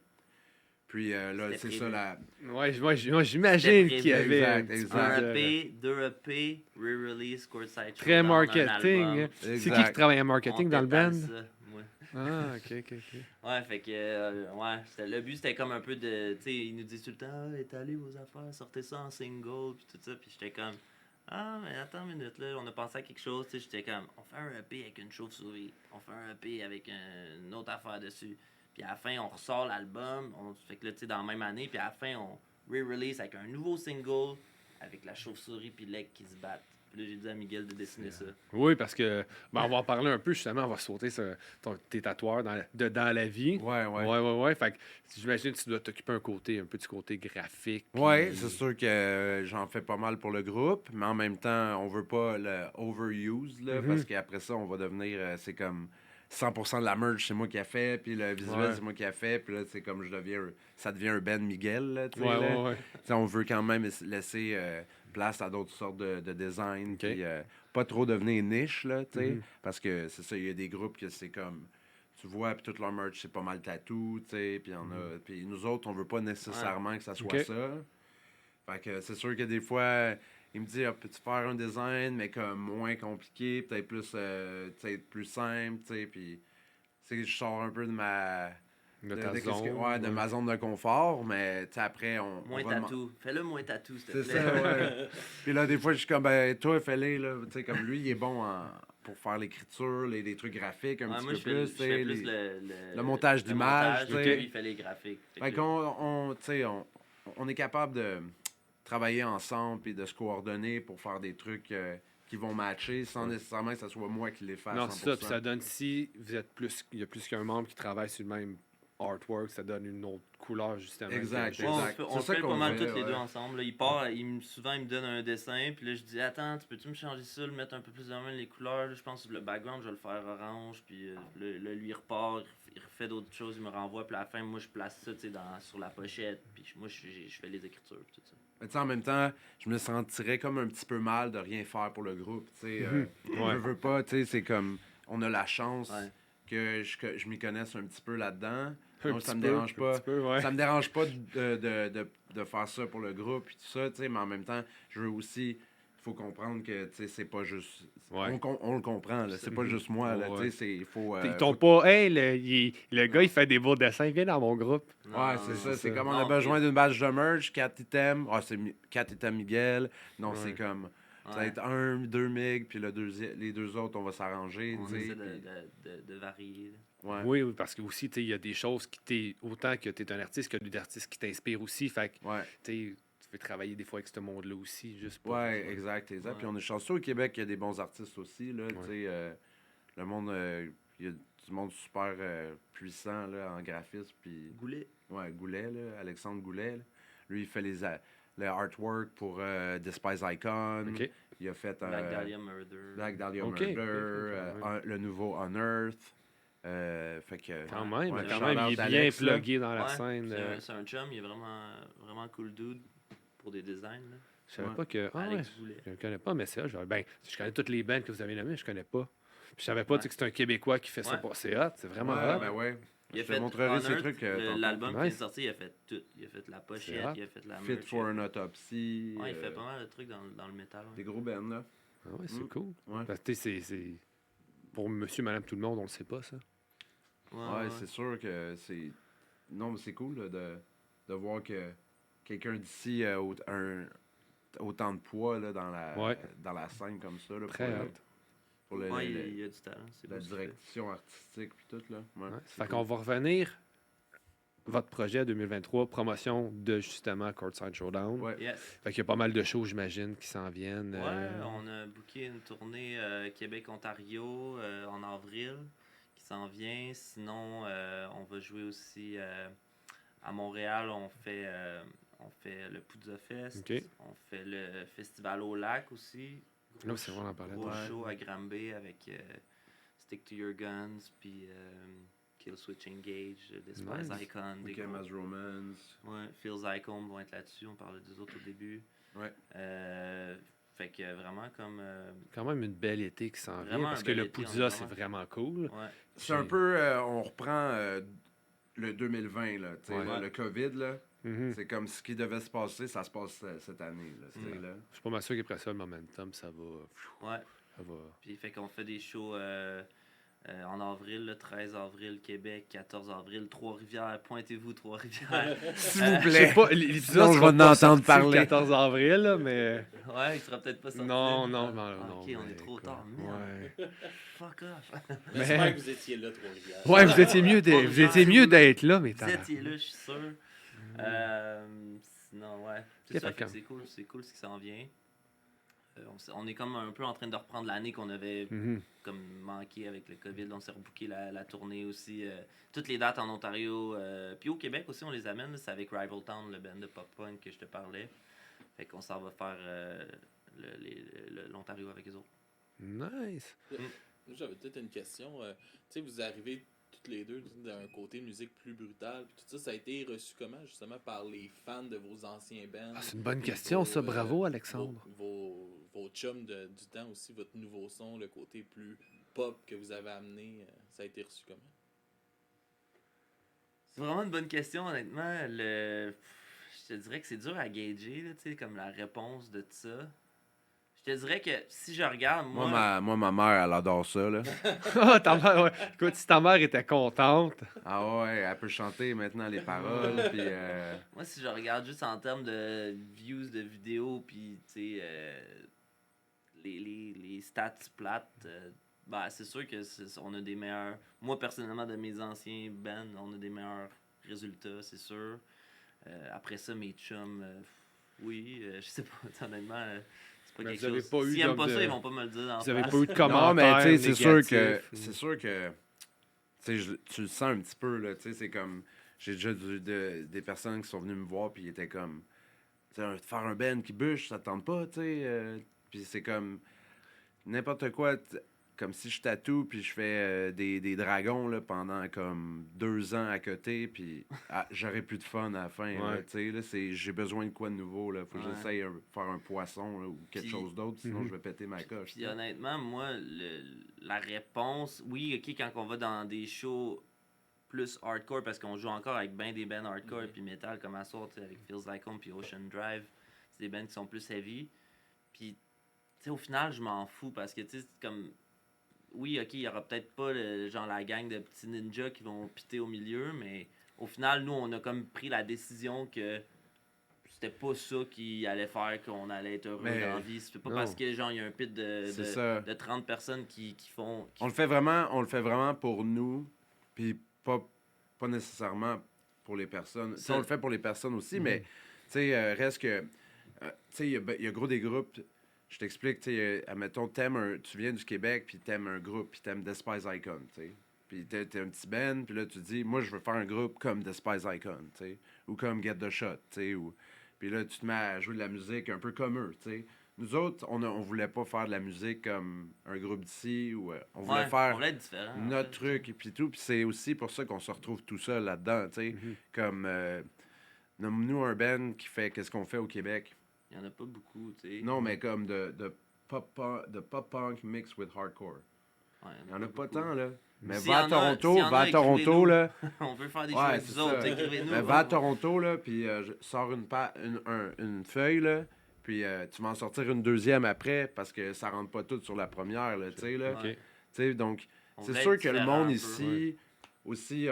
Puis là, C'était c'est prévu. ça la... Ouais, j'imagine C'était qu'il y avait exact, un petit exact. peu Un de- EP, deux EP, re-release, Courtside Très Showdown, un marketing. album. Hein. C'est qui Exact. travaille en marketing On dans le détale band? ça, moi. Ah, ok. Ouais, fait que, ouais, le but c'était comme un peu de, tu sais, ils nous disent tout le temps, ah, étalez vos affaires, sortez ça en single, puis tout ça, puis j'étais comme, ah, mais attends une minute, là, on a pensé à quelque chose, tu sais, j'étais comme, on fait un EP avec une chauve-souris, on fait un EP avec une autre affaire dessus, puis à la fin, on ressort l'album, fait que là, tu sais, dans la même année, puis à la fin, on re-release avec un nouveau single, avec la chauve-souris puis l'aigle qui se battent. Puis là, j'ai dit à Miguel de dessiner ça. Oui, parce que on va en parler un peu justement, on va sauter sur tes tatoueurs dans la vie. Ouais. Ouais. Fait que j'imagine que tu dois t'occuper un peu du côté graphique. Ouais, puis- c'est sûr que j'en fais pas mal pour le groupe, mais en même temps, on veut pas le overuse, là, Mhm. parce qu'après ça, on va devenir, c'est comme 100% de la merch, c'est moi qui a fait, puis le visuel, Ouais. c'est moi qui a fait, puis là, c'est comme ça devient un Ben Miguel, là, tu sais, là. Ouais. Tu sais, on veut quand même laisser place à d'autres sortes de design, Ok. puis pas trop devenir niche, là, tu sais, Mhm. parce que c'est ça, il y a des groupes que c'est comme... Tu vois, puis toute leur merch, c'est pas mal tatou, tu sais, puis puis nous autres, on veut pas nécessairement que ça soit Ok. ça. Fait que c'est sûr que des fois, il me dit, ah, peux-tu faire un design, mais comme moins compliqué, peut-être plus, plus simple, tu sais, puis tu sais, je sors un peu de ma... De ta qu'est-ce zone. de ma zone de confort, mais tu sais, après, Moins on va tatou. Fais-le moins tatou, s'il te C'est plaît. ça, ouais. Puis là, des fois, je suis comme, ben, toi, fais-le, là. Tu sais, comme lui, il est bon pour faire l'écriture, les trucs graphiques un Ouais, petit moi, peu je fais, plus, je tu sais, fais plus le montage d'images, montage, tu sais. puis lui, il fait les graphiques. Fait qu'on, tu sais, on est capable de travailler ensemble et de se coordonner pour faire des trucs qui vont matcher sans nécessairement que ce soit moi qui les fasse. Non, 100%. c'est ça. Puis ça donne si vous êtes il y a plus qu'un membre qui travaille sur le même artwork, ça donne une autre couleur justement. Exact, que Ouais, juste- on C'est ça fait pas qu'on mal fait, tous les ouais. deux ensemble. Là. Souvent, il me donne un dessin, puis là, je dis, attends, peux-tu me changer ça, le mettre un peu plus dans les couleurs? Là, je pense que le background, je vais le faire orange, puis là, lui, il repart, il refait d'autres choses, il me renvoie, puis à la fin, moi, je place ça, tu sais, sur la pochette, puis moi, je fais les écritures, puis tout ça. Mais tu sais, en même temps, je me sentirais comme un petit peu mal de rien faire pour le groupe. Tu sais, Ouais. je veux pas, tu sais, c'est comme, on a la chance Ouais. que je m'y connaisse un petit peu là-dedans. Un Donc, ça petit me peu, dérange un pas. petit peu, ouais. Ça me dérange pas de faire ça pour le groupe et tout ça, tu sais, mais en même temps, je veux aussi, il faut comprendre que, tu sais, c'est pas juste... Ouais. On le comprend, là, c'est pas juste moi, là, Ouais. tu sais, il faut... Ils t'ont pas, hey, le gars, il fait des beaux dessins, viens dans mon groupe. Ouais, c'est ça. C'est comme on a Non, besoin d'une badge de merch, 4 items. Ah, c'est 4 items Miguel. Non, Ouais. c'est comme. Ça va Ouais. être 1, 2 mig, puis les deux autres, on va s'arranger. On tu sais, essaie puis- de varier. Là. Ouais. Oui, parce que aussi, tu sais, il y a des choses autant que tu es un artiste, qu'il y a des artistes qui t'inspirent aussi. Fait que, Ouais, tu sais, tu veux travailler des fois avec ce monde-là aussi, juste pour. ouais, exact. Ouais. Puis on est chanceux au Québec, il y a des bons artistes aussi. Là, tu sais, le monde, il y a du monde super puissant là, en graphisme. Puis, Goulet. ouais, Goulet, là, Alexandre Goulet. Là. Lui, il fait le artwork pour Despise Icon. OK. Il a fait Black Dahlia Murder. Black Dahlia Ok, Murder, ok, le nouveau Unearth. Fait que, Quand même, shout-out il est bien Alex, là. plugué dans la Ouais, scène. c'est un chum, il est vraiment, vraiment cool dude. pour des designs. Là. Je savais Ouais. pas que. Ah, ouais. Alex Boulet. Je ne connais pas, mais ça, ben, je connais toutes les bands que vous avez nommées, je connais pas. Puis je savais pas Ouais. tu sais, que c'est un Québécois qui fait ça Ouais. pour c'est hot, c'est vraiment Ouais, hot. ben ouais. Il a Je te fait montrerai ces Unearthed, trucs. tantôt. l'album qui Nice. est sorti, il a fait tout. Il a fait la C'est pochette, hot. il a fait la Fit merch. for an Autopsy. Ouais, il fait pas mal de trucs dans le métal. Des Ouais. gros bands, là. Ah ouais, c'est Mm. cool. Ouais. Parce que tu sais, c'est. Pour monsieur, madame, tout le monde, on le sait pas, ça. Ouais, c'est sûr que c'est. Non, mais c'est cool là, de voir que quelqu'un d'ici a autant de poids là, Ouais. dans la scène comme ça. Là, Très hot. pour Ouais, il y a du talent. C'est la beau, ce qu'il fait. direction artistique puis tout. Là. Ouais, Ouais. c'est Fait cool. qu'on va revenir. Votre projet 2023, promotion de justement Courtside Showdown. Ouais. Yes. Fait qu'il y a pas mal de shows, j'imagine, qui s'en viennent. Ouais, on a booké une tournée Québec-Ontario en avril qui s'en vient. Sinon, on va jouer aussi à Montréal. On fait le Poudza Fest. Ok. On fait le Festival au Lac aussi. Là, c'est vrai, on en parlait. Gros Ouais. show à Granby avec Stick to Your Guns, puis Kill Switch Engage, Despise Nice. Icon, des Weekend gros- Mass Romance. Ouais, Feels Icon vont être là-dessus. On parlait des autres au début. Ouais. Fait que vraiment comme. Quand même une belle été qui s'en vient. Vraiment Parce un que bel le été, on est Poudza, c'est vraiment- vraiment cool. Ouais. C'est un peu. On reprend le 2020, là. Tu sais, Ouais. là, le COVID, là. Mhm. C'est comme ce qui devait se passer, ça se passe cette année. Là, tu sais, là. Je suis pas mal sûr qu'après ça, le momentum, ça va. Ouais. Ça va. Puis fait qu'on fait des shows en avril, le 13 avril, Québec, 14 avril, Trois-Rivières. Pointez-vous, Trois-Rivières. S'il vous Je sais plaît. pas, l'épisode Sinon, je sera vais pas en entendre sorti parler. le 14 avril, là, mais. Ouais, il sera peut-être pas sorti. Non, non, Ah, non. Ok, mais on est trop écoute, tard. Merde. Ouais. Fuck off. J'espère que vous étiez là, Trois-Rivières. Ouais, vous étiez mieux d'être, vous étiez mieux d'être là, mais Vous étiez là, je suis sûr. Sinon, ouais. C'est Ok, ça, fait fait que que- c'est cool ce qui s'en vient. On est comme un peu en train de reprendre l'année qu'on avait Mhm. comme manqué avec le COVID. On s'est rebooké la tournée aussi. Toutes les dates en Ontario. Puis au Québec aussi, on les amène. là. C'est avec Rival Town, le band de pop-punk que je te parlais. Fait qu'on s'en va faire l'Ontario avec les autres. Nice. Moi, j'avais peut-être une question. Tu sais, vous arrivez toutes les deux d'un côté musique plus brutale. Puis tout ça, ça a été reçu comment, justement, par les fans de vos anciens bands? Ah, c'est une bonne Puis question, vos, ça. Bravo, Alexandre. Vos chums du temps aussi, votre nouveau son, le côté plus pop que vous avez amené, ça a été reçu comment? C'est vraiment une bonne question, honnêtement. Je te dirais que c'est dur à gager, là, tu sais, comme la réponse de ça. Je te dirais que si je regarde, moi. Ma mère, elle adore ça. Là. Ah, ta mère, ouais. Écoute, si ta mère était contente. Ah ouais, elle peut chanter maintenant les paroles. Puis, Moi, si je regarde juste en termes de views de vidéos, puis, tu sais, les stats plates, ben, c'est sûr que on a des meilleurs. Moi, personnellement, de mes anciens bands, on a des meilleurs résultats, c'est sûr. Après ça, mes chums, oui, je sais pas, honnêtement, c'est pas Mais quelque vous avez chose. pas eu S'ils aiment comme pas de- ça, ils vont pas me le dire. Vous avez face. pas eu de non, commentaires mais tu sais, négatifs ou- c'est sûr que tu sais, tu le sens un petit peu. Là, tu sais, c'est comme. J'ai déjà des personnes qui sont venues me voir, puis ils étaient comme. Tu sais, faire un band qui bûche, ça te tente pas, tu sais. Puis c'est comme. N'importe quoi. Comme si je tatoue, puis je fais des dragons là, pendant comme 2 ans à côté, puis j'aurais plus de fun à la fin. Ouais. Là, tu sais, là, j'ai besoin de quoi de nouveau. Là. Faut que Ouais. j'essaye de faire un poisson là, ou quelque Puis- chose d'autre, sinon Mhm. je vais péter ma coche. tu Puis sais. honnêtement, moi, la réponse, oui, ok, quand on va dans des shows plus hardcore, parce qu'on joue encore avec ben des bands hardcore Mhm. puis metal comme à soir, tu sais, avec Feels Like Home puis Ocean Drive, c'est des bands qui sont plus heavy. Puis, tu sais, au final, je m'en fous parce que, tu sais, c'est comme. Oui, ok, il y aura peut-être pas genre la gang de petits ninjas qui vont piter au milieu, mais au final, nous, on a comme pris la décision que c'était pas ça qui allait faire qu'on allait être heureux Mais dans la vie. C'est pas non. parce que genre il y a un pit C'est ça. de 30 personnes qui font. On le fait vraiment pour nous, puis pas nécessairement pour les personnes. Ça, on le fait pour les personnes aussi, mais tu sais, reste que. Tu sais, il y a gros des groupes. Je t'explique, tu sais, admettons, tu viens du Québec, puis t'aimes un groupe, puis t'aimes Despise Icon, tu sais. Puis t'es un petit band, puis là, tu dis, moi, je veux faire un groupe comme Despise Icon, tu sais, ou comme Get the Shot, tu sais, ou... Puis là, tu te mets à jouer de la musique un peu comme eux, tu sais. Nous autres, on voulait pas faire de la musique comme un groupe d'ici, ou on voulait Ouais, faire on voulait être différent. en notre fait. truc, et puis tout. Puis c'est aussi pour ça qu'on se retrouve tout seul là-dedans, tu sais. Mhm. Comme Nomme-nous un band qui fait qu'est-ce qu'on fait au Québec. Il y en a pas beaucoup, tu sais. Non, mais comme de pop-punk mixed with hardcore. Ouais, Il n'y en a pas beaucoup. tant, là. Mais S'il va y à en a- Toronto, s'il y en va a, à Toronto, écrivez-nous. là. On veut faire des Ouais, shows avec c'est vous autres, ça. écrivez-nous. Mais va à Toronto, là, puis sors une feuille, là, puis tu vas en sortir une deuxième après, parce que ça rentre pas tout sur la première, là, tu sais, là. OK. Ouais. Tu sais, donc, On c'est voulait sûr être que le différent monde un peu. ici, aussi,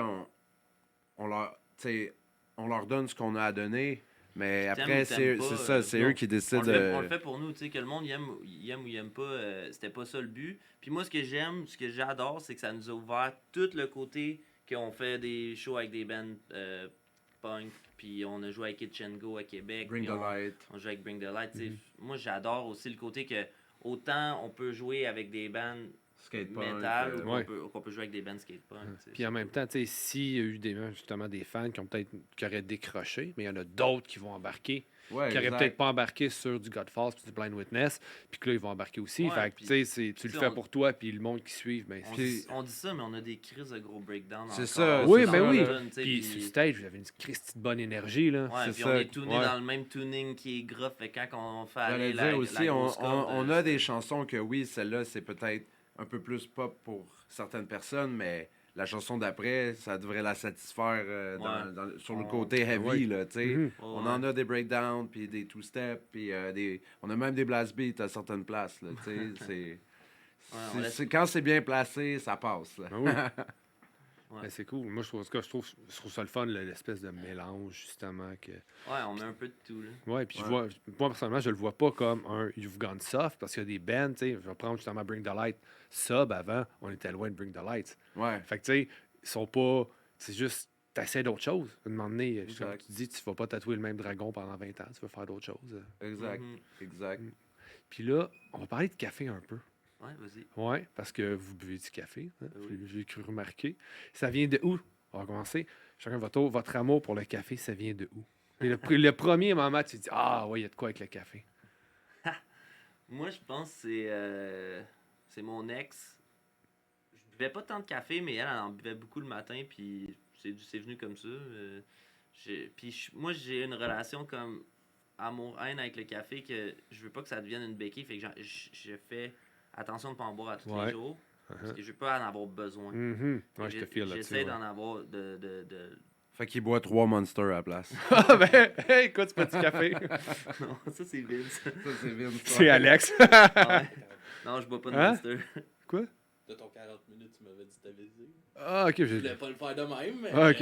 on leur, tu sais, on leur donne ce qu'on a à donner, mais T'aimes après, ou t'aimes pas, c'est ça, c'est eux qui On décident. on le fait pour nous, tu sais, que le monde il aime ou il aime pas, c'était pas ça le but. Puis moi, ce que j'adore, c'est que ça nous a ouvert tout le côté qu'on fait des shows avec des bands punk, puis on a joué avec Kitchen Go à Québec. Bring puis the light. on joue avec Bring the Light, tu sais. Moi, j'adore aussi le côté que autant on peut jouer avec des bands Skatepunk. metal ou ouais. qu'on peut jouer avec des bands skatepunk. tu sais. Puis en même temps, tu sais, s'il y a eu justement des fans qui auraient décroché, mais il y en a d'autres qui vont embarquer, Ouais, qui n'auraient exact. peut-être pas embarqué sur du Godfalls puis du Blind Witness, puis que là, ils vont embarquer aussi. Ouais, Fait que, puis- tu sais, tu le tu fais sais, pour toi, puis le monde qui suit, ben, On dit ça, mais on a des crises de gros breakdowns. C'est encore. ça, Oui, c'est ben ça, oui. là. Tu sais, Puis sur stage, vous avez une Christie de bonne énergie, là. Ouais, C'est puis ça. on est tuné Ouais. dans le même tuning qui est gruff. Fait que quand on fait J'allais aller dire la, aussi, la on, grosse corde, on a des chansons que oui, celle-là, c'est peut-être un peu plus pop pour certaines personnes, mais la chanson d'après, ça devrait la satisfaire sur le Ouais. côté heavy, Ouais. là, tu sais. Mhm. Ouais, On ouais. en a des breakdowns, puis des two-step, puis on a même des blast beats à certaines places, là, tu sais. on laisse- Quand c'est bien placé, ça passe, là. Ben oui. Ouais. Ben, c'est cool. Moi, je trouve ça le fun, l'espèce de mélange, justement. Que... Ouais, on met un peu de tout, là. Ouais, puis Ouais. moi, personnellement, je le vois pas comme un You've Gone Soft, parce qu'il y a des bands, tu sais, je vais prendre justement Bring the Light. Sub, avant, on était loin de Bring the Light. Ouais. Fait que, tu sais, ils sont pas... C'est juste... T'essaies d'autres choses. À un moment donné, comme Exact. tu dis, tu vas pas tatouer le même dragon pendant 20 ans. Tu vas faire d'autres choses. Exact, Mhm. exact. Puis là, on va parler de café un peu. Ouais, vas-y. Ouais, parce que vous buvez du café. Hein? Oui. J'ai cru remarquer. Ça vient de où? On va commencer. Chacun votre tour. Votre amour pour le café, ça vient de où? Et le premier moment, tu te dis, ah, ouais, il y a de quoi avec le café. Moi, je pense que c'est mon ex. Je buvais pas tant de café, mais elle en buvait beaucoup le matin, puis c'est venu comme ça. Moi, j'ai une relation comme amour-haine avec le café que je veux pas que ça devienne une béquille, fait que je fais attention de pas en boire à tous Ouais. les jours, parce que je veux pas en avoir besoin. Mhm. Fait Ouais, que je te file là-dessus. J'essaie Ouais. d'en avoir Fait qu'il boit 3 Monsters à la place. Ah, ben, hey, écoute, ce petit café. Non, ça c'est Vince. Ça, c'est Vince. C'est Alex. Ouais. Non, je bois pas de Hein? Monster. Quoi? De ton 40 minutes, tu m'avais dit que t'avais dit. Ah, ok, Je j'ai. voulais pas le faire de même, mais. Ah, ok,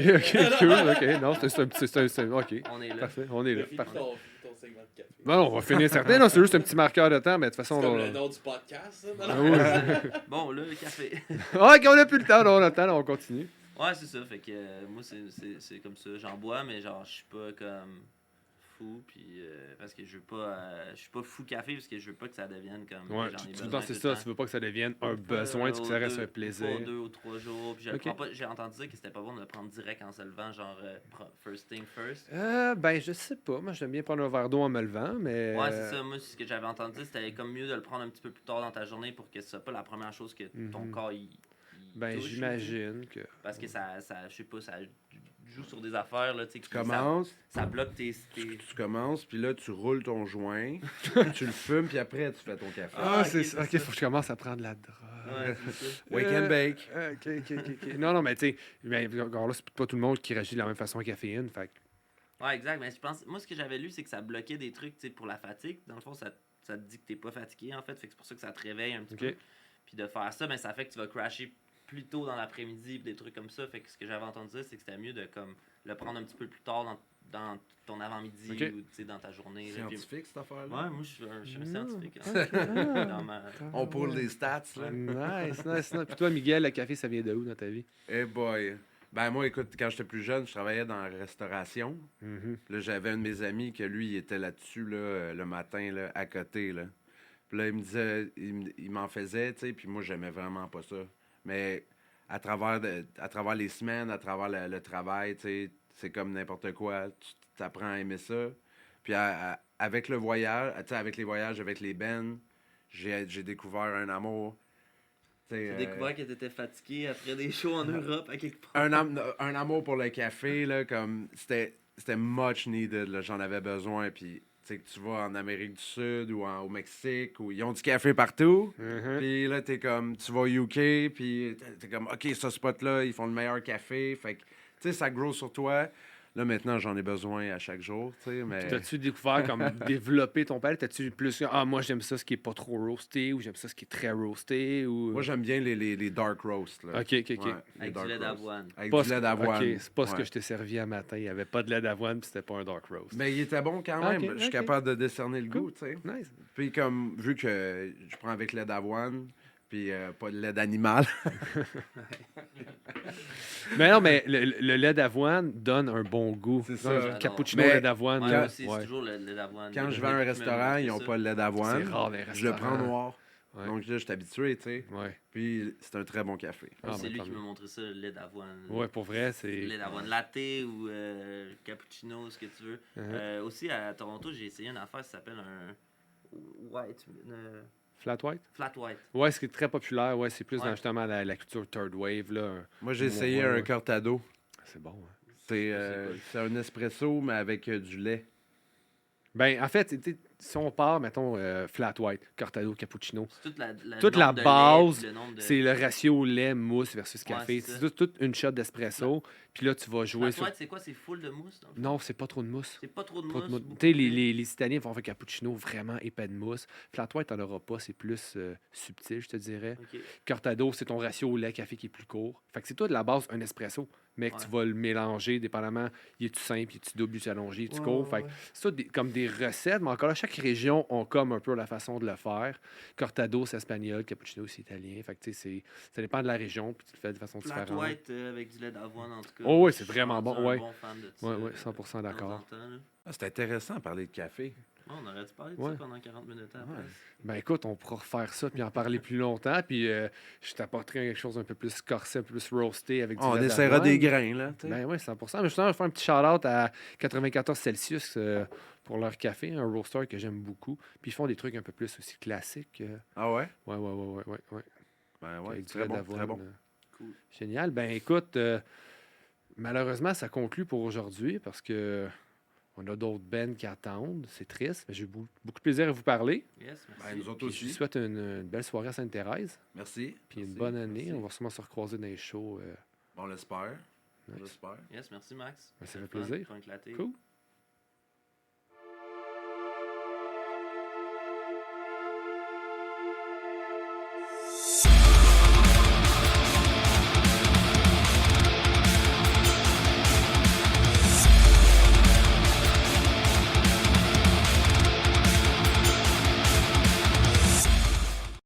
cool, ok. Non, c'est ok. On est là. Parfait, on est là. Finis Parfait. ton segment de café. Non, on va finir certain. Non, c'est juste un petit marqueur de temps, mais de toute façon. C'est comme on- le nom du podcast, ça. Ah non? oui. Bon, là, le café. Ah, ok, on a plus le temps, là, on a le temps, là, on continue. Ouais, c'est ça. Fait que moi, c'est comme ça. J'en bois, mais genre, je suis pas comme fou. Puis parce que je veux pas. Je suis pas fou café parce que je veux pas que ça devienne comme. Ouais, j'en ai tout besoin le temps, c'est tout ça. le Tu temps. veux pas que ça devienne un besoin, tu veux que ça reste un plaisir. Pas 2 ou 3 jours. Puis je le Ok. prends pas. J'ai entendu dire que c'était pas bon de le prendre direct en se levant, genre first thing first. Ben, je sais pas. Moi, j'aime bien prendre un verre d'eau en me levant, mais. Ouais, c'est ça. Moi, ce que j'avais entendu, c'était comme mieux de le prendre un petit peu plus tard dans ta journée pour que ce soit pas la première chose que ton Mhm. corps il Ben, touche. j'imagine que. Parce que ça je sais pas, ça joue sur des affaires, là, tu sais, Tu commences, ça bloque tes... tu commences, puis là, tu roules ton joint, tu le fumes, puis après, tu fais ton café. Ah, ok, c'est c'est ça. Ok, ça. faut que je commence à prendre la drogue. Ouais, c'est ça. Wake and bake. Ok. Non, non, mais tu sais, encore là, c'est pas tout le monde qui réagit de la même façon à la caféine. Fait que- Ouais, exact. Mais je pense, moi, ce que j'avais lu, c'est que ça bloquait des trucs, tu sais, pour la fatigue. Dans le fond, ça te dit que t'es pas fatigué, en fait. Fait que c'est pour ça que ça te réveille un petit Ok. peu. Puis de faire ça, ben, ça fait que tu vas crasher plus tôt dans l'après-midi, pis des trucs comme ça. Fait que ce que j'avais entendu dire, c'est que c'était mieux de comme le prendre un petit peu plus tard dans ton avant-midi Ok. ou tu sais, dans ta journée. là. Puis- Scientifique, cette affaire-là. Ouais, moi, je suis un Non. scientifique. Ok. Hein. Dans ma- On pôle des stats, là. Nice. Puis toi, Miguel, le café, ça vient de où dans ta vie? Eh boy. Ben moi, écoute, quand j'étais plus jeune, je travaillais dans la restauration. Mhm. Puis là, j'avais un de mes amis que lui, il était là-dessus, là, le matin, là, à côté, là. Puis là, il me disait, il m'en faisait, tu sais, puis moi, j'aimais vraiment pas ça. Mais à travers les semaines, à travers le travail, tu sais, c'est comme n'importe quoi. Tu apprends à aimer ça. Puis avec le voyage, tu sais, avec les voyages, avec les bands, j'ai découvert un amour. Tu sais, J'ai découvert que t'étais fatigué après des shows en Europe à quelque part. un amour pour le café, là, comme c'était c'était much needed. Là. J'en avais besoin. Puis, tu sais, que tu vas en Amérique du Sud ou au Mexique, où ils ont du café partout. Mhm. Puis là, t'es comme, tu vas au UK, puis t'es comme, OK, ce spot-là, ils font le meilleur café. Fait que, tu sais, ça grow sur toi. Là, maintenant, j'en ai besoin à chaque jour, tu sais, mais... T'as-tu découvert comme développer ton palais? T'as-tu plus. Ah, moi, j'aime ça ce qui est pas trop roasté ou j'aime ça ce qui est très roasté ou. Moi, j'aime bien les dark roast, là. Ok, ok, ok. Ouais, les Avec dark du lait roast. d'avoine. Avec Pas du ce- lait d'avoine. Ok, c'est pas ce que Ouais. je t'ai servi à matin. Il n'y avait pas de lait d'avoine puis c'était pas un dark roast. Mais il était bon quand même. Ok, Je suis ok. capable de décerner le Cool. goût, tu sais. Nice. Puis comme, vu que je prends avec lait d'avoine, puis pas de lait d'animal. Mais non, mais le lait d'avoine donne un bon goût. C'est Non, ça. le cappuccino Mais lait d'avoine. Ouais, là, moi aussi, ouais. c'est toujours le lait d'avoine. Quand Le je vais à un mec qui me restaurant, montrait ils n'ont ça. pas le lait d'avoine. C'est rare les Je le restaurants. prends noir. Ouais. Donc là, je suis habitué, tu sais. Ouais. Puis c'est un très bon café. Ah, C'est ben, lui tant qui mieux. m'a montré ça, le lait d'avoine. Ouais, pour vrai, c'est. Le lait d'avoine latte ou cappuccino, ce que tu veux. Aussi, à Toronto, j'ai essayé une affaire qui s'appelle un white, Flat white? flat white. Ouais, ce qui est très populaire, ouais, c'est plus Ouais. dans justement la culture third wave. Là. Moi, j'ai Ouais, essayé ouais, un ouais. cortado. C'est bon. Hein. C'est un espresso, mais avec du lait. Ben, en fait, si on part, mettons, flat white, cortado, cappuccino, C'est toute la, Toute le la nombre de base, lait, le nombre de... c'est le ratio lait-mousse versus Ouais, café. c'est ça. C'est toute une shot d'espresso. Puis là, tu vas jouer Flat sur. white, c'est quoi? C'est full de mousse? dans le fond? Non, c'est pas trop de mousse. C'est pas trop de Pas de mousse. mousse. beaucoup Tu sais, de les, lait. les Italiens vont faire cappuccino vraiment épais de mousse. Flat white, t'en auras pas. C'est plus subtil, je te dirais. Ok. Cortado, c'est ton ratio au lait-café qui est plus court. Fait que c'est toi de la base un espresso, mais que tu vas le mélanger dépendamment, il est-tu simple, il est-tu double, il est-tu allongé, il est-tu court. Fait que c'est ça comme des recettes, mais encore là, chaque région a comme un peu la façon de le faire. Cortado, c'est espagnol, cappuccino, c'est italien. Fait que tu sais, ça dépend de la région, puis tu le fais de façon Flat différente. white avec du lait d'avoine, en tout cas. Oh oui, Je c'est suis vraiment rendu bon, un ouais. bon fan de ça, Ouais, ouais, de 100% temps en d'accord. temps, là. Ah, c'est intéressant de parler de café. On aurait dû parler de Ouais. ça pendant 40 minutes après. Ouais. Ben écoute, on pourra refaire ça puis en parler plus longtemps. Puis je t'apporterai quelque chose un peu plus corsé, un peu plus roasté avec du On lait essaiera d'avoine. des grains, là. tu sais. Ben oui, 100%. Mais justement, je vais faire un petit shout-out à 94 Celsius pour leur café, un roaster que j'aime beaucoup. Puis ils font des trucs un peu plus aussi classiques. Ah ouais? Ouais. Ben ouais, Avec du très lait bon, d'avoine, très bon. Cool. Génial. Ben écoute, malheureusement, ça conclut pour aujourd'hui parce que on a d'autres bands qui attendent. C'est triste, mais j'ai eu beaucoup de plaisir à vous parler. Yes, merci. Ben, nous autres Puis je vous aussi. souhaite une belle soirée à Sainte-Thérèse. Merci. Puis une Merci, bonne année. merci. On va sûrement se recroiser dans les shows. On l'espère. On Nice. l'espère. Yes, merci Max. Ben, ça C'était fait le fun, plaisir. pas éclaté. Cool.